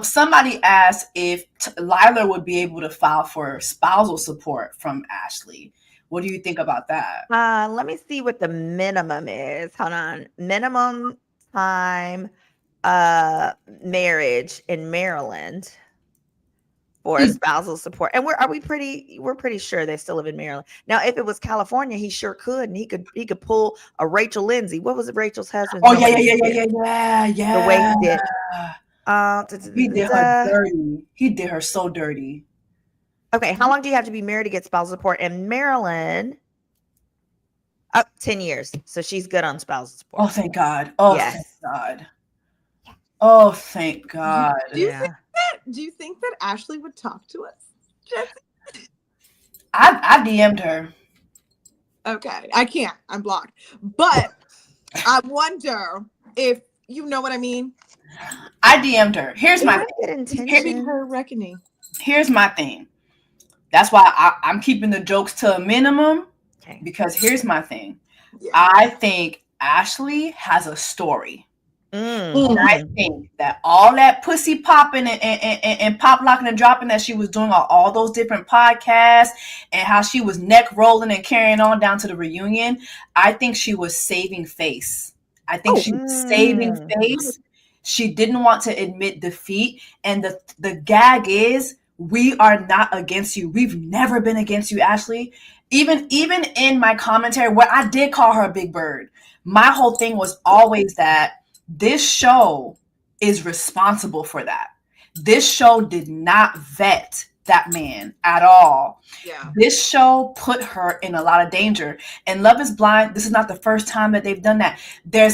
Somebody asked if Lila would be able to file for spousal support from Ashley. What do you think about that? Let me see what the minimum is. Hold on. Minimum time marriage in Maryland for spousal support. And we're pretty sure they still live in Maryland. Now, if it was California, he sure could, and he could pull a Rachel Lindsay. What was it, Rachel's husband? Oh yeah. The way he did. He did her dirty. He did her so dirty. Okay, how long do you have to be married to get spousal support in Maryland? 10 years. So she's good on spousal support. Oh, thank God. Oh, yes. Thank God. Oh, thank God. Do you think that Ashley would talk to us, Jesse? I DM'd her. Okay, I can't. I'm blocked. But I wonder if you know what I mean. I DM'd her. Here's my her reckoning. Here's my thing. That's why I'm keeping the jokes to a minimum. Okay. Because here's my thing. Yeah. I think Ashley has a story. Mm. I think that all that pussy popping and pop locking and dropping that she was doing on all those different podcasts and how she was neck rolling and carrying on down to the reunion, I think she was saving face. I think she was saving face. She didn't want to admit defeat. And the gag is, we are not against you. We've never been against you, Ashley. Even in my commentary where I did call her a big bird, my whole thing was always that This show is responsible for that. This show did not vet that man at all. Yeah. This show put her in a lot of danger. And Love is Blind, this is not the first time that they've done that. There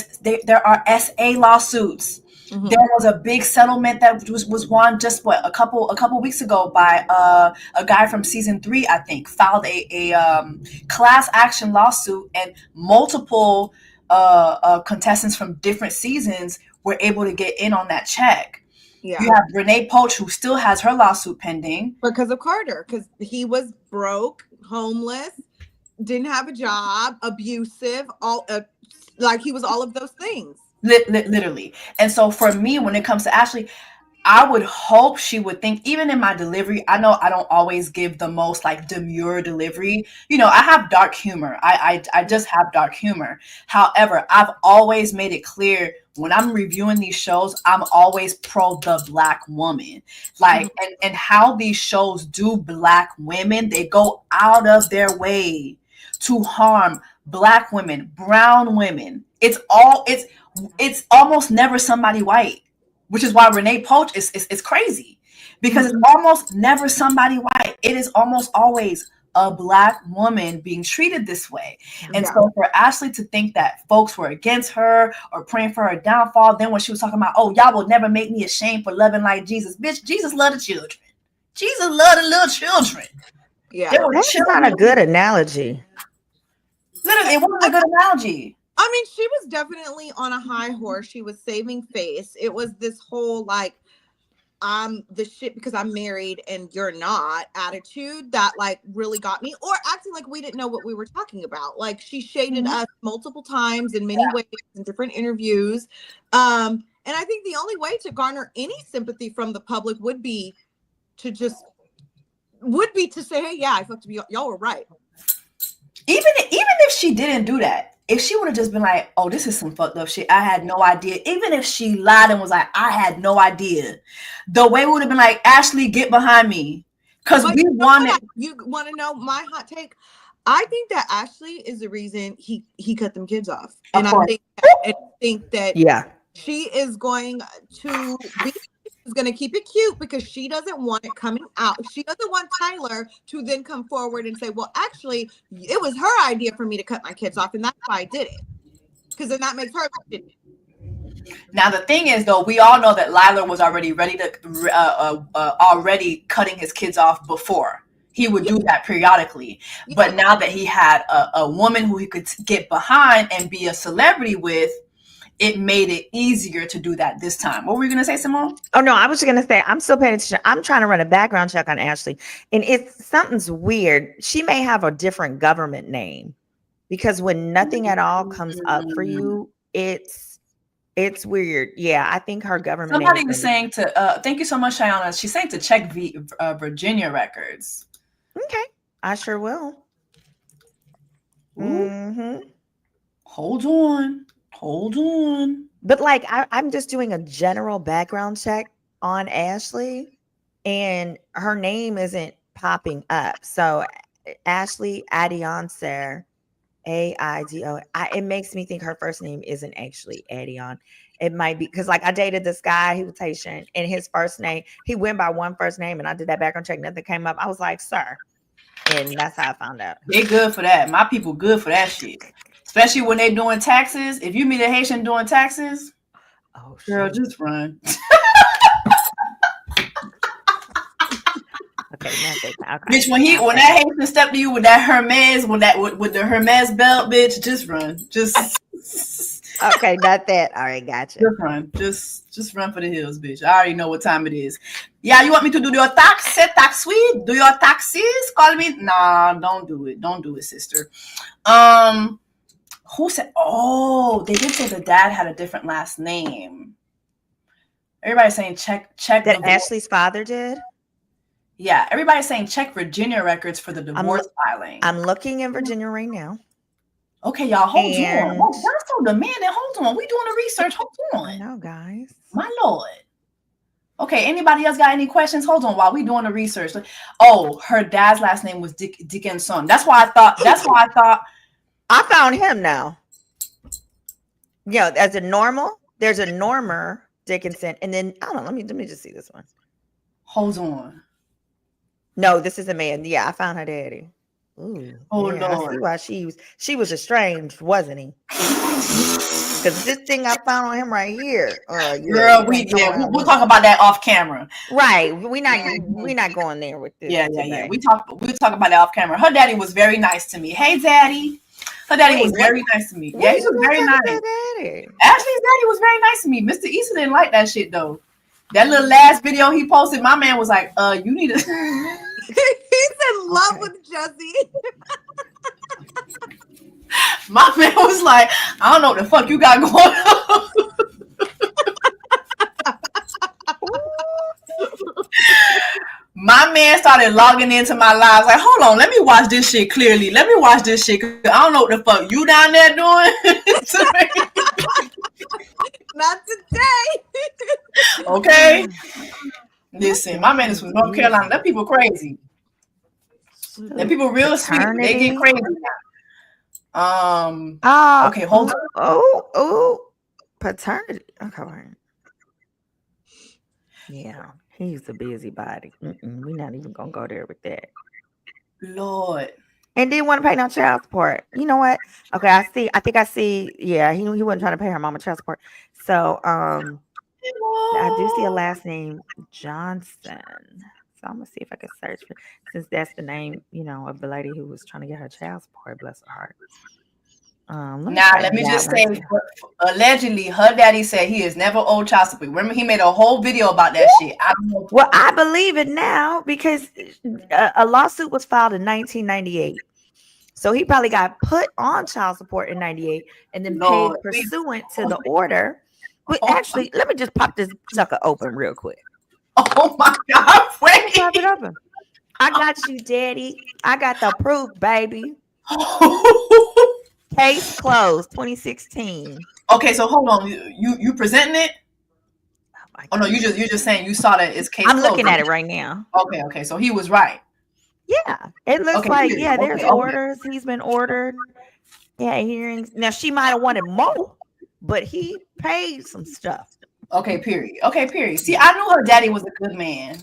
are SA lawsuits. Mhm. There was a big settlement that was won just a couple weeks ago by a guy from season 3, I think, filed a class action lawsuit, and multiple contestants from different seasons were able to get in on that check. Yeah. You have Renee Poach, who still has her lawsuit pending Because of Carter, because he was broke, homeless, didn't have a job, abusive, all like he was all of those things. literally. And so for me, when it comes to Ashley, I would hope she would think, even in my delivery, I know I don't always give the most like demure delivery. You know, I have dark humor. I just have dark humor. However, I've always made it clear when I'm reviewing these shows, I'm always pro the Black woman. Like, and how these shows do Black women, they go out of their way to harm Black women, brown women. It's almost never somebody white. Which is why Renee Poach is crazy, because it's almost never somebody white. It is almost always a Black woman being treated this way. And so for Ashley to think that folks were against her or praying for her downfall, then when she was talking about, oh, y'all will never make me ashamed for loving like Jesus. Bitch, Jesus loved the children. Jesus loved the little children. Yeah. That's not a good analogy. Literally, it wasn't a good analogy. I mean, she was definitely on a high horse. She was saving face. It was this whole like, I'm the shit because I'm married and you're not attitude that like really got me, or acting like we didn't know what we were talking about. Like she shaded us multiple times in many ways in different interviews. And I think the only way to garner any sympathy from the public would be to say, hey, yeah, I fucked up. Y'all were right. Even if she didn't do that, if she would have just been like, oh, this is some fucked up shit, I had no idea. Even if she lied and was like, I had no idea, the way would have been like, Ashley, get behind me. Because we wanted. You want to know my hot take? I think that Ashley is the reason he cut them kids off. And I think that she is going to be is going to keep it cute because she doesn't want it coming out. She doesn't want Tyler to then come forward and say, well, actually, it was her idea for me to cut my kids off, and that's why I did it. Because then that makes her look stupid. Now, the thing is, though, we all know that Liler was already ready to, already cutting his kids off before. He would do that periodically. But now that he had a woman who he could get behind and be a celebrity with, it made it easier to do that this time. What were you going to say, Symone? Oh, no, I was going to say, I'm still paying attention. I'm trying to run a background check on Ashley. And it's something's weird. She may have a different government name because when nothing at all comes up for you, it's weird. Yeah, I think her government Somebody was saying to, thank you so much, Shayana. She's saying to check Virginia records. Okay, I sure will. Mm-hmm. Hold on. But like, I'm just doing a general background check on Ashley and her name isn't popping up. So Ashley Adionser, A-I-D-O. It makes me think her first name isn't actually Adion. It might be because like I dated this guy, he was Haitian, and his first name, he went by one first name, and I did that background check, nothing came up. I was like, sir. And that's how I found out. They good for that. My people good for that shit. Especially when they doing taxes. If you meet a Haitian doing taxes, oh, girl, just run. Okay. Bitch, when that Haitian step to you with that Hermes, with the Hermes belt, bitch, just run. Just okay, not that. All right, gotcha. Just run. Just run for the hills, bitch. I already know what time it is. Yeah, you want me to do your taxi? Do your taxes? Call me? Nah, don't do it. Don't do it, sister. Who said? Oh, they did say the dad had a different last name. Everybody's saying check. That Ashley's father did. Yeah, everybody's saying check Virginia records for the divorce filing. I'm looking in Virginia right now. Okay, y'all, hold on. Oh, that's so demanding. Hold on. We doing the research. Hold on. I know, guys. My Lord. Okay, anybody else got any questions? Hold on while we doing the research. Oh, her dad's last name was Dickinson. That's why I thought. I found him now. Yeah, as a normal. There's a Normer Dickinson, and then I don't know. Let me just see this one. Hold on. No, this is a man. Yeah, I found her daddy. Ooh, Oh yeah, I see Lord. why she was estranged, wasn't he? Because this thing I found on him right here. Yeah, Girl, you ain't come around we'll me. talk about that off camera. Right. We're not going there with this today. We'll talk about that off camera. Her daddy was very nice to me. Hey, daddy. Her daddy was very nice to me. Yeah, he was very nice. Daddy? Ashley's daddy was very nice to me. Mr. Easter didn't like that shit though. That little last video he posted, my man was like, you need to He's in love with Jesse. my man was like, I don't know what the fuck you got going on. My man started logging into my lives like, hold on, let me watch this shit clearly. Let me watch this shit. I don't know what the fuck you down there doing. Not today. Okay. Listen, my man is from North Carolina. That people crazy. That people real sweet. They get crazy now. Okay, hold on. Oh, paternity. Okay, right. Yeah, he's a busybody. We're not even gonna go there with that. Lord. And didn't want to pay no child support. You know what? Okay, I think I see. Yeah, he wasn't trying to pay her mama child support. So I do see a last name Johnson. So I'm gonna see if I can search for, since that's the name, of the lady who was trying to get her child support. Bless her heart. Let me just say, allegedly, her daddy said he has never owed child support. Remember, he made a whole video about that shit. I don't know. Well, I believe it now because a lawsuit was filed in 1998. So he probably got put on child support in 98 and then paid pursuant to the order. But actually, let me just pop this sucker open real quick. Oh my God, wait. Pop it open. I got you, daddy. I got the proof, baby. Case closed, 2016. Okay, so hold on. You presenting it? Oh no, you're just saying you saw that it's case closed. I'm looking at it right now. Okay. So he was right. Yeah, it looks like there's orders. He's been ordered. Yeah, hearings. Now she might have wanted more, but he paid some stuff. Okay, period. See, I knew her daddy was a good man.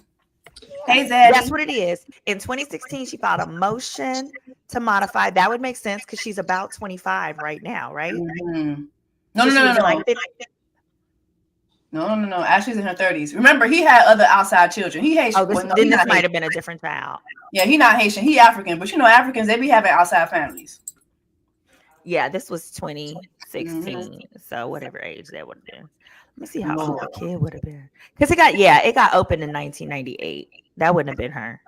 Hey, Zaddy. That's what it is. In 2016, she filed a motion to modify. That would make sense because she's about 25 right now, right? Mm-hmm. No. Ashley's in her 30s. Remember, he had other outside children. He Haitian. This might have been a different child. Yeah, he not Haitian. He African. But Africans, they be having outside families. Yeah, this was 2016. Mm-hmm. So whatever age that would have been. Let me see how old the kid would have been. Because it got opened in 1998. That wouldn't have been her.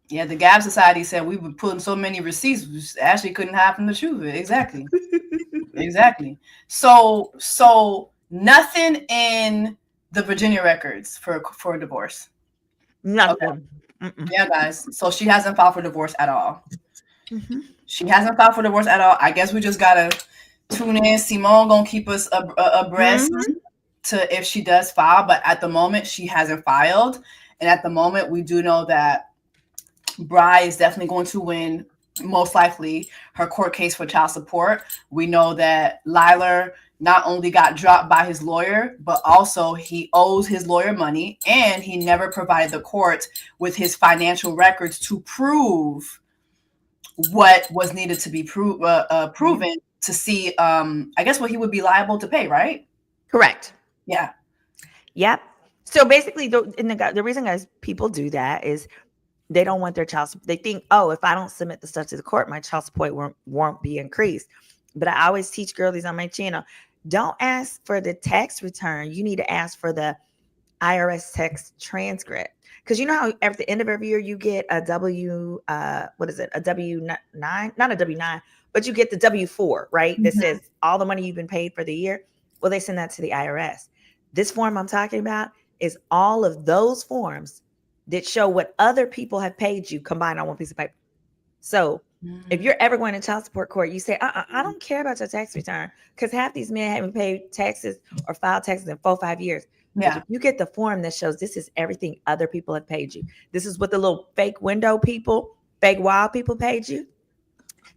Yeah, the Gab Society said we were pulling so many receipts, Ashley couldn't hide from the truth. Exactly. Exactly. So nothing in the Virginia records for a divorce. Nothing. Okay. Yeah, guys. So she hasn't filed for divorce at all. Mm-hmm. She hasn't filed for divorce at all. I guess we just gotta tune in. Symone gonna keep us abreast to if she does file, but at the moment she hasn't filed. And at the moment we do know that Bri is definitely going to win, most likely, her court case for child support. We know that Liler not only got dropped by his lawyer, but also he owes his lawyer money, and he never provided the court with his financial records to prove what was needed to be proven to see, I guess, what he would be liable to pay, right? Correct. Yeah. Yep. So basically, the reason guys people do that is they don't want their child support. They think, if I don't submit the stuff to the court, my child support won't be increased. But I always teach girlies on my channel, don't ask for the tax return. You need to ask for the IRS tax transcript. Because you know how at the end of every year you get a W, a W-9, not a W-9, but you get the W-4, right? That says all the money you've been paid for the year. Well, they send that to the IRS. This form I'm talking about is all of those forms that show what other people have paid you combined on one piece of paper. So if you're ever going to child support court, you say, I don't care about your tax return, because half these men haven't paid taxes or filed taxes in 4 or 5 years. Yeah. But if you get the form that shows this is everything other people have paid you, this is what the little fake window people, fake wild people paid you,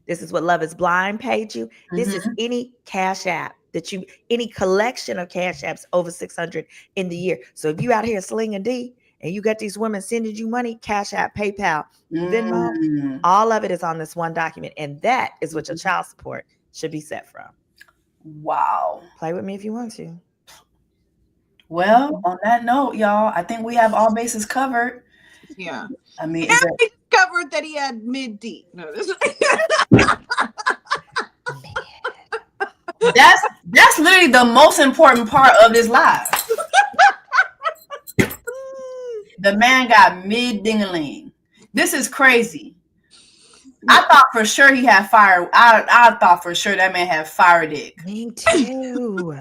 this is what Love is Blind paid you, this is any Cash App that you any collection of cash apps over 600 in the year. So if you out here slinging D and you got these women sending you money, Cash App, PayPal, Venmo, all of it is on this one document, and that is what your child support should be set from. Wow. Play with me if you want to. Well, on that note, y'all, I think we have all bases covered. Yeah. I mean, and we discovered that he had mid-D. No, that's literally the most important part of this live. The man got mid-ding-a-ling. This is crazy. I thought for sure he had fire. I thought for sure that man had fire dick. Me too.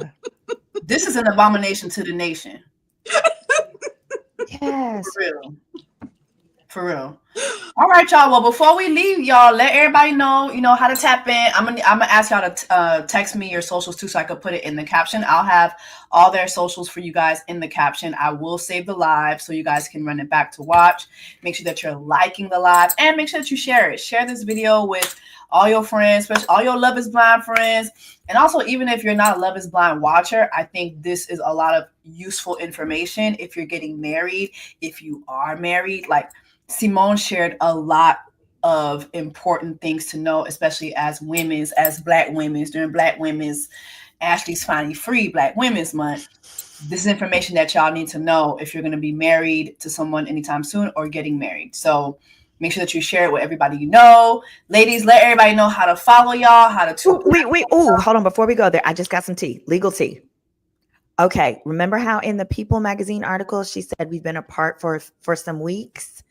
This is an abomination to the nation. Yes. For real. For real. All right, y'all. Well, before we leave, y'all, let everybody know, how to tap in. I'm gonna ask y'all to text me your socials too, so I could put it in the caption. I'll have all their socials for you guys in the caption. I will save the live so you guys can run it back to watch. Make sure that you're liking the live and make sure that you share it. Share this video with all your friends, especially all your Love is Blind friends. And also, even if you're not a Love is Blind watcher, I think this is a lot of useful information if you're getting married, if you are married. Like Symone shared a lot of important things to know, especially as Black women, during Black Women's Ashley's Finally Free Black Women's Month. This is information that y'all need to know if you're going to be married to someone anytime soon or getting married. So make sure that you share it with everybody you know. Ladies, let everybody know how to follow y'all, how to Wait. Oh, hold on. Before we go there, I just got some tea, legal tea. Okay. Remember how in the People magazine article, she said we've been apart for some weeks?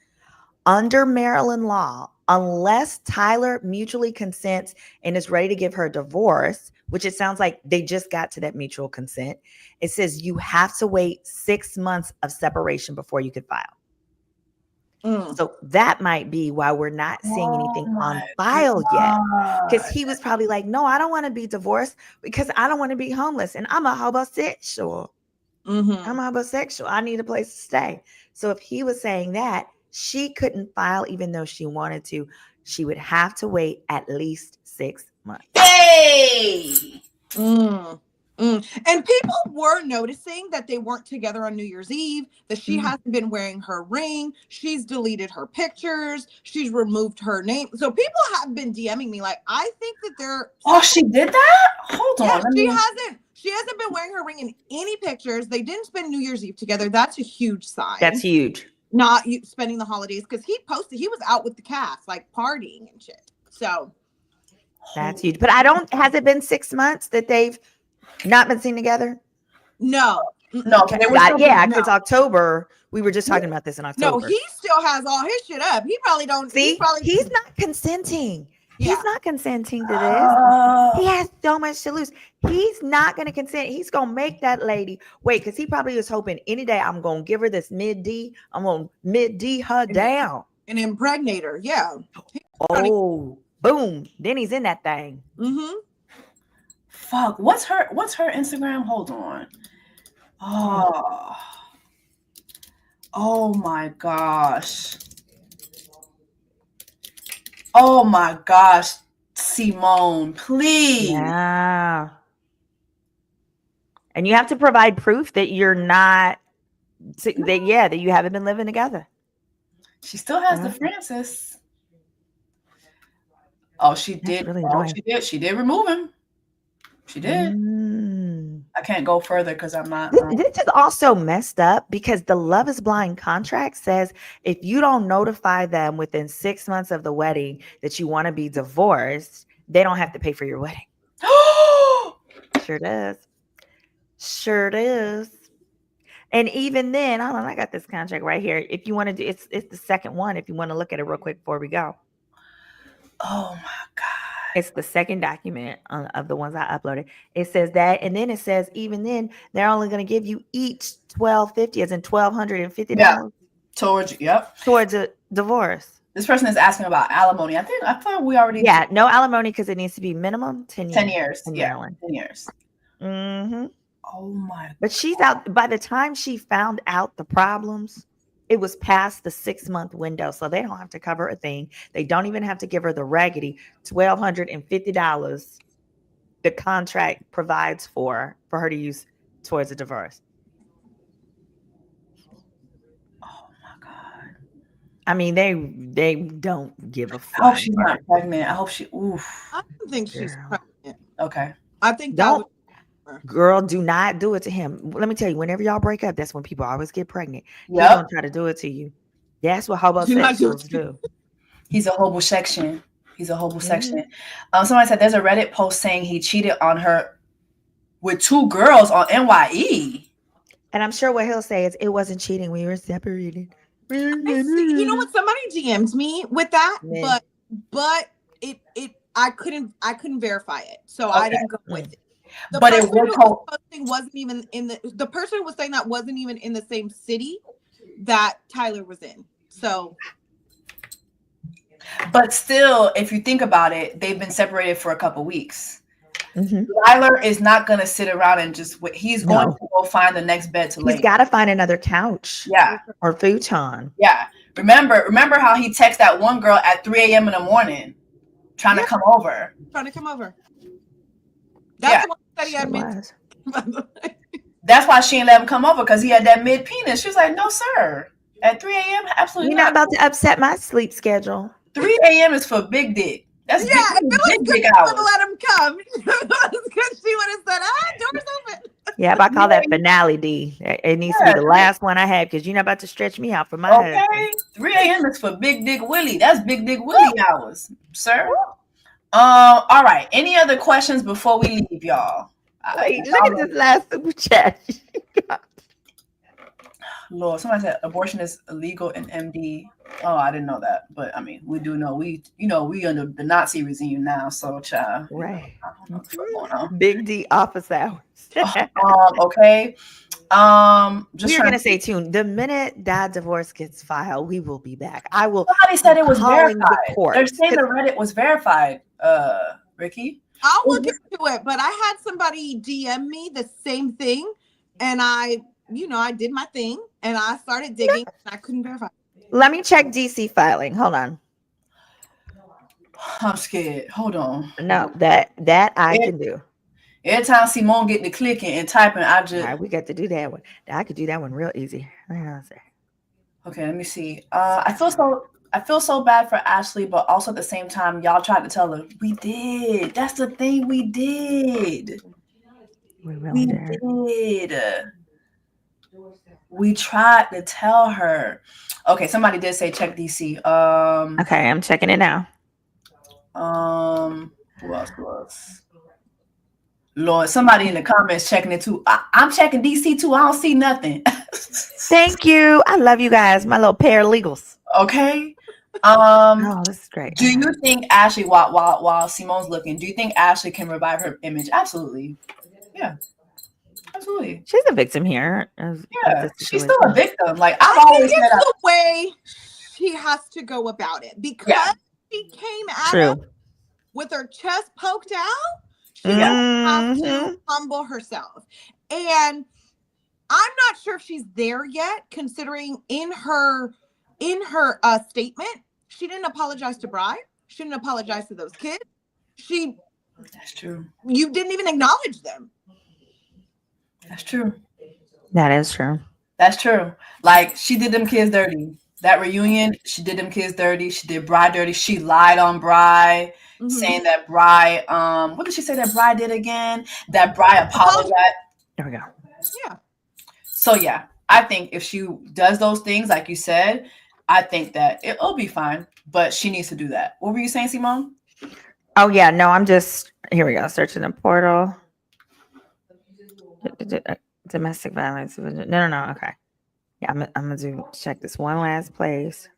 Under Maryland law, unless Tyler mutually consents and is ready to give her a divorce, which it sounds like they just got to that mutual consent, it says you have to wait 6 months of separation before you could file. So that might be why we're not seeing anything on file yet. Because he was probably like, no, I don't want to be divorced because I don't want to be homeless. And I'm a homosexual. I'm a homosexual. I need a place to stay. So if he was saying that, she couldn't file even though she wanted to. She would have to wait at least 6 months. Hey! And people were noticing that they weren't together on New Year's Eve, that she hasn't been wearing her ring. She's deleted her pictures. She's removed her name. So people have been DMing me like, I think that they're... Oh, she did that? Hold on. She hasn't been wearing her ring in any pictures. They didn't spend New Year's Eve together. That's a huge sign. That's huge. Not spending the holidays, because he was out with the cast, like partying and shit. So that's huge. But has it been 6 months that they've not been seen together? No. Because October, we were just talking about this in October. No, he still has all his shit up. He probably don't see. He's not consenting. Yeah. He's not consenting to this. He has so much to lose. He's not going to consent. He's going to make that lady wait, because he probably is hoping any day I'm going to give her this mid-D. I'm going to mid-D her down. And impregnate her. Yeah. Oh, boom. Then he's in that thing. Fuck. What's her Instagram? Hold on. Oh my gosh. Oh my gosh, Symone, please. Yeah. And you have to provide proof that you're not, that you haven't been living together. She still has the Francis. Oh, she did. She did remove him. She did. I can't go further because I'm not. This is also messed up because the Love is Blind contract says if you don't notify them within 6 months of the wedding that you want to be divorced, they don't have to pay for your wedding. Sure does. Sure does. And even then, hold on, I got this contract right here. If you want to do, it's the second one. If you want to look at it real quick before we go. Oh my God. It's the second document of the ones I uploaded. It says that, and then it says even then they're only going to give you each $1,250, as in $1,250. Yeah. Towards a divorce. This person is asking about alimony. I thought we already. Yeah, no alimony because it needs to be minimum 10 years. 10 years. In yeah, Maryland. 10 years. Oh my. But she's out. By the time she found out the problems, it was past the 6 month window, so they don't have to cover a thing. They don't even have to give her the raggedy $1,250 the contract provides for her to use towards a divorce. Oh my God. I mean, they don't give a I hope fuck. she's not pregnant. I hope she. Oof. I don't think she's Girl. pregnant. Okay. I think that Don't, was girl, do not do it to him. Let me tell you, whenever y'all break up, that's when people always get pregnant. He's Yep. gonna try to do it to you. That's what homosexuals do. He's a homosexual. He's a homosexual. Mm-hmm. Somebody said there's a Reddit post saying he cheated on her with 2 girls on NYE. And I'm sure what he'll say is, it wasn't cheating. We were separated. You know what? Somebody DM'd me with that, Yeah. but I couldn't verify it, so I didn't go with it. The But it person who was was posting wasn't even in the person who was saying that wasn't even in the same city that Tyler was in. So, but still, if you think about it, they've been separated for a couple weeks. Mm-hmm. Tyler is not going to sit around and just wait. He's going to go find the next bed to lay. He's got to find another couch. Yeah. Or futon. Yeah. Remember how he texted that one girl at 3 a.m. in the morning trying to come over. That's the one that he had was. That's why she didn't let him come over, because he had that mid penis. She was like, no, sir. At 3 a.m., absolutely You're not about to upset my sleep schedule. 3 a.m. is for big dick. That's if it was big good hours. to let him come. If it was good, she would have said, doors open. Yeah, I call that finale D. It needs to be the last one I had, because you're not about to stretch me out for my husband. 3 a.m. is for Big Dick Willie. That's Big Dick Willie hours, sir. All right. Any other questions before we leave, y'all? Wait, look at this last super chat. Lord, somebody said abortion is illegal in MD. Oh, I didn't know that, but I mean, we do know we under the Nazi regime now, so child. Right. I don't know what's going on. Big D office hours. Okay. Just we're gonna stay tuned. The minute that divorce gets filed, we will be back. I will. Somebody said it was verified. The They're saying the Reddit was verified. Rikki, I'll look into it, but I had somebody DM me the same thing, and I did my thing, and I started digging, and I couldn't verify. Let me check DC filing. Hold on. I'm scared. Hold on. No, that I can do. Every time Symone get to clicking and typing, I just. All right, we got to do that one. I could do that one real easy. Okay, let me see. I feel so bad for Ashley, but also at the same time, y'all tried to tell her we did. That's the thing, we did. We really did. We tried to tell her. Okay, somebody did say check DC. Okay, I'm checking it now. Who else? Lord, somebody in the comments checking it too. I'm checking DC too. I don't see nothing. Thank you. I love you guys, my little paralegals. Okay. Oh, this is great. Do you think Ashley, while Symone's looking, do you think Ashley can revive her image? Absolutely. Yeah. Absolutely. She's a victim here. Yeah, she's still a victim. Like I've always said, the way she has to go about it, because she came at her with her chest poked out. She has to humble herself, and I'm not sure if she's there yet. Considering in her statement, she didn't apologize to Bri. She didn't apologize to those kids. That's true. You didn't even acknowledge them. That's true. That is true. That's true. Like she did them kids dirty. That reunion, she did them kids dirty. She did Bri dirty. She lied on Bri, saying that Bri, what did she say that Bri did again? That Bri apologized. There we go. Yeah. So yeah, I think if she does those things, like you said, I think that it'll be fine. But she needs to do that. What were you saying, Symone? Oh yeah, no, I'm just here. We go. Searching the portal. Domestic violence. No. Okay. Yeah, I'm gonna check this one last place.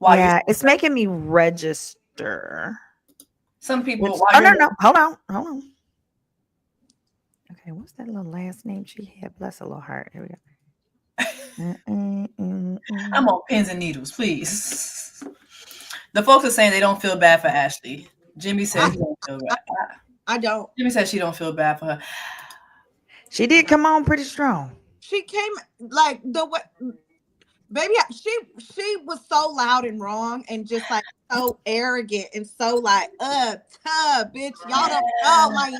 It's making me register. Some people. No. Hold on. Okay, what's that little last name she had? Bless her little heart. Here we go. I'm on pins and needles, please. The folks are saying they don't feel bad for Ashley. Jimmy says he don't feel bad. I don't. Jimmy says she don't feel bad for her. She did come on pretty strong. She came like the baby, she was so loud and wrong and just like so arrogant and so like tough, bitch. Y'all don't know my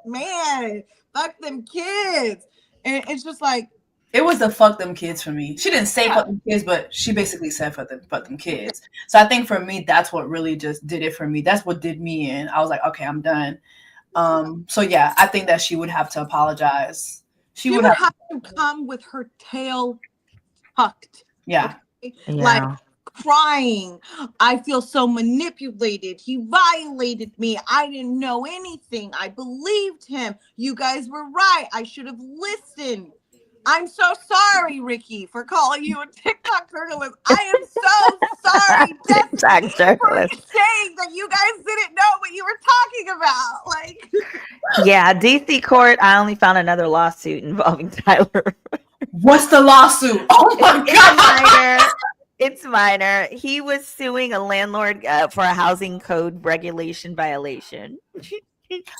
man. Fuck them kids. And it's just like it was the fuck them kids for me. She didn't say fuck them kids, but she basically said fuck them kids. So I think for me, that's what really just did it for me. That's what did me in. I was like, okay, I'm done. So yeah, I think that she would have to apologize. She would have to come with her tail tucked. Yeah. Okay? Like crying. I feel so manipulated. He violated me. I didn't know anything. I believed him. You guys were right. I should have listened. I'm so sorry, Rikki, for calling you a TikTok journalist. I am so sorry, TikTok journalist, for saying that you guys didn't know what you were talking about. Like, yeah, DC court. I only found another lawsuit involving Tyler. What's the lawsuit? Oh my God! It's minor. He was suing a landlord for a housing code regulation violation.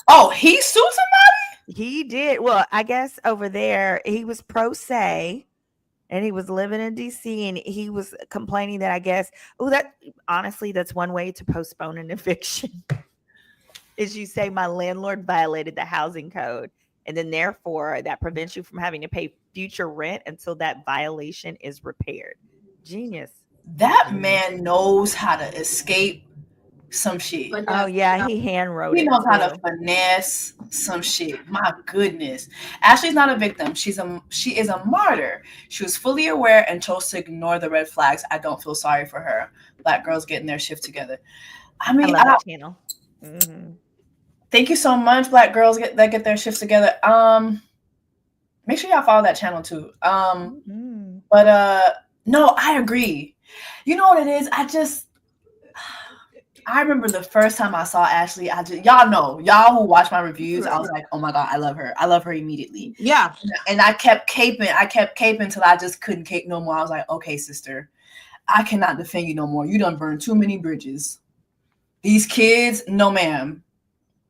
Oh, he sued somebody? He did. Well, I guess over there, he was pro se and he was living in DC and he was complaining that I guess, honestly, that's one way to postpone an eviction is you say my landlord violated the housing code. And then therefore that prevents you from having to pay future rent until that violation is repaired. Genius. That man knows how to escape some shit. Oh yeah, he hand wrote it. He knows how to finesse some shit. My goodness. Ashley's not a victim. She is a martyr. She was fully aware and chose to ignore the red flags. I don't feel sorry for her. Black girls getting their shift together. I mean, I love that channel. Mm-hmm. Thank you so much, Black girls get their shifts together. Make sure y'all follow that channel too. But no, I agree. You know what it is? I remember the first time I saw Ashley, y'all who watch my reviews, I was like, oh my God, I love her. I love her immediately. Yeah. And I kept caping until I just couldn't cape no more. I was like, okay, sister, I cannot defend you no more. You done burned too many bridges. These kids, no ma'am.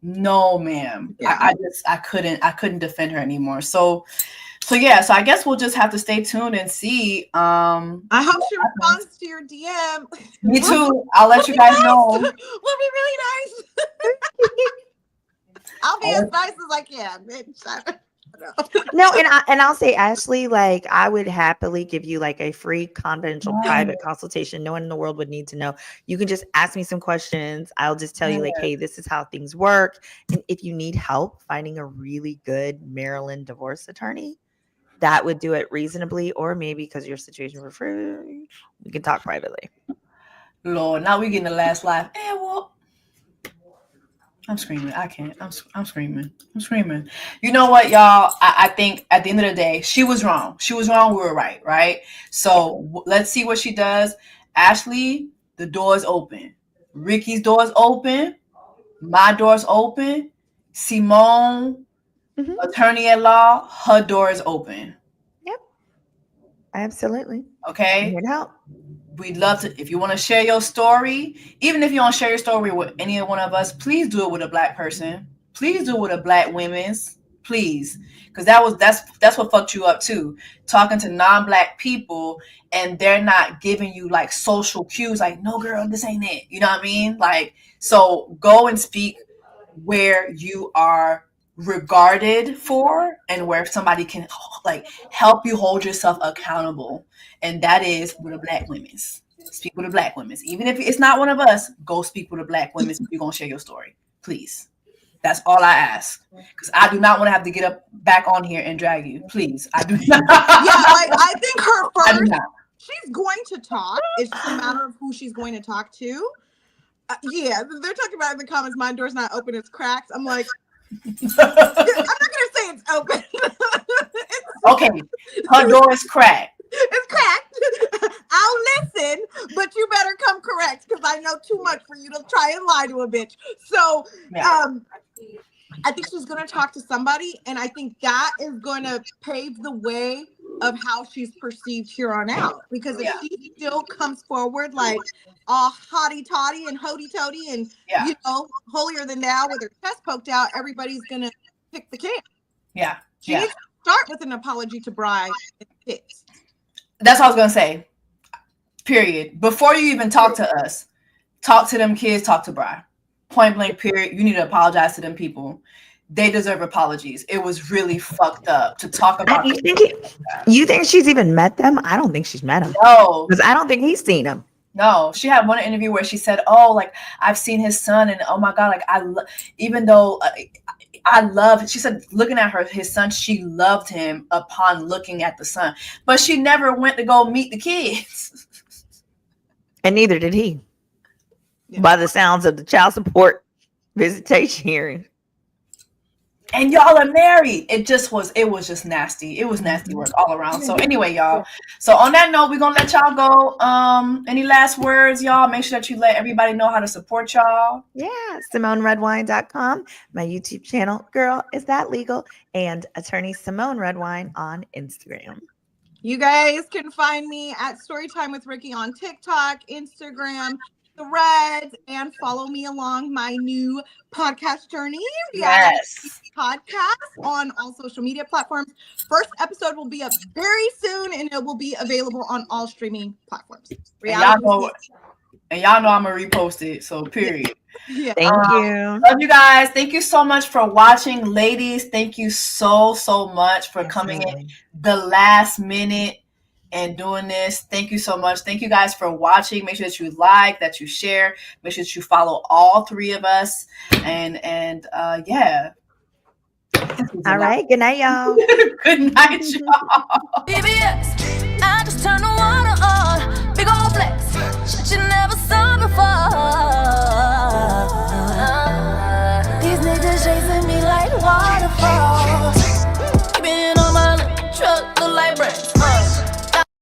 No ma'am. Yeah. I couldn't defend her anymore. So yeah, so I guess we'll just have to stay tuned and see. I hope she responds to your DM. Me too. I'll let you guys know. We'll be really nice. I'll be as nice as I can, bitch. No, and I'll say, Ashley, like I would happily give you like a free confidential private consultation. No one in the world would need to know. You can just ask me some questions. I'll just tell you like, hey, this is how things work. And if you need help finding a really good Maryland divorce attorney, that would do it reasonably, or maybe because your situation for free, we can talk privately. Lord, now we getting the last laugh. Well, I'm screaming. I can't. I'm screaming. You know what, y'all? I think at the end of the day, she was wrong. We were right, right? So let's see what she does. Ashley, the door's open. Rikki's door's open. My door's open. Symone, attorney at law, her door is open. Yep. Absolutely. Okay. I'm here to help. We'd love to, if you want to share your story, even if you don't share your story with any one of us, please do it with a Black person. Please do it with a Black women's. Please. Because that's what fucked you up too. Talking to non-Black people and they're not giving you like social cues like, no girl, this ain't it. You know what I mean? Like, so go and speak where you are regarded for and where somebody can like help you hold yourself accountable, and that is with a Black women's. Speak with a Black women's. Even if it's not one of us, go speak with a Black women's if you're gonna share your story, please. That's all I ask, because I do not want to have to get up back on here and drag you. Please, I do not. Yeah, like I think her first, she's going to talk. It's just a matter of who she's going to talk to. Yeah, they're talking about in the comments, my door's not open, it's cracked. I'm like, I'm not gonna say it's open. Okay, her door is cracked. It's cracked. I'll listen, but you better come correct because I know too much for you to try and lie to a bitch. So, I think she's gonna talk to somebody, and I think that is going to pave the way of how she's perceived here on out. Because if she still comes forward like all hotty toddy and hoity toady and you know, holier than thou with her chest poked out, everybody's gonna kick the can. Yeah. She needs to start with an apology to Bride and kids. That's what I was gonna say. Period. Before you even talk to us, talk to them kids, talk to Bri. Point blank, period. You need to apologize to them people. They deserve apologies. It was really fucked up to talk about. You think she's even met them? I don't think she's met them. No. Because I don't think he's seen them. No. She had one interview where she said, oh, like, I've seen his son, and oh my God, like, even though I love, she said, looking at his son, she loved him upon looking at the son. But she never went to go meet the kids. And neither did he. Yeah. By the sounds of the child support visitation hearing. And y'all are married. It was just nasty. It was nasty work all around. So anyway, y'all. So on that note, we're gonna let y'all go. Any last words, y'all? Make sure that you let everybody know how to support y'all. Yeah, SymoneRedwine.com, my YouTube channel, Girl, Is That Legal? And attorney Symone Redwine on Instagram. You guys can find me at Storytime with Rikki on TikTok, Instagram, Threads, and follow me along my new podcast journey. Yes. Podcast on all social media platforms. First episode will be up very soon, and it will be available on all streaming platforms. And y'all know I'm gonna repost it. So period. Yeah. Thank you. Love you guys. Thank you so much for watching, ladies. Thank you so much for coming in the last minute and doing this. Thank you so much. Thank you guys for watching. Make sure that you like, that you share. Make sure that you follow all three of us. And yeah. All right. Good night, y'all. Good night, y'all. BBS, I just turn the water on. Big old flex, shit you never saw before.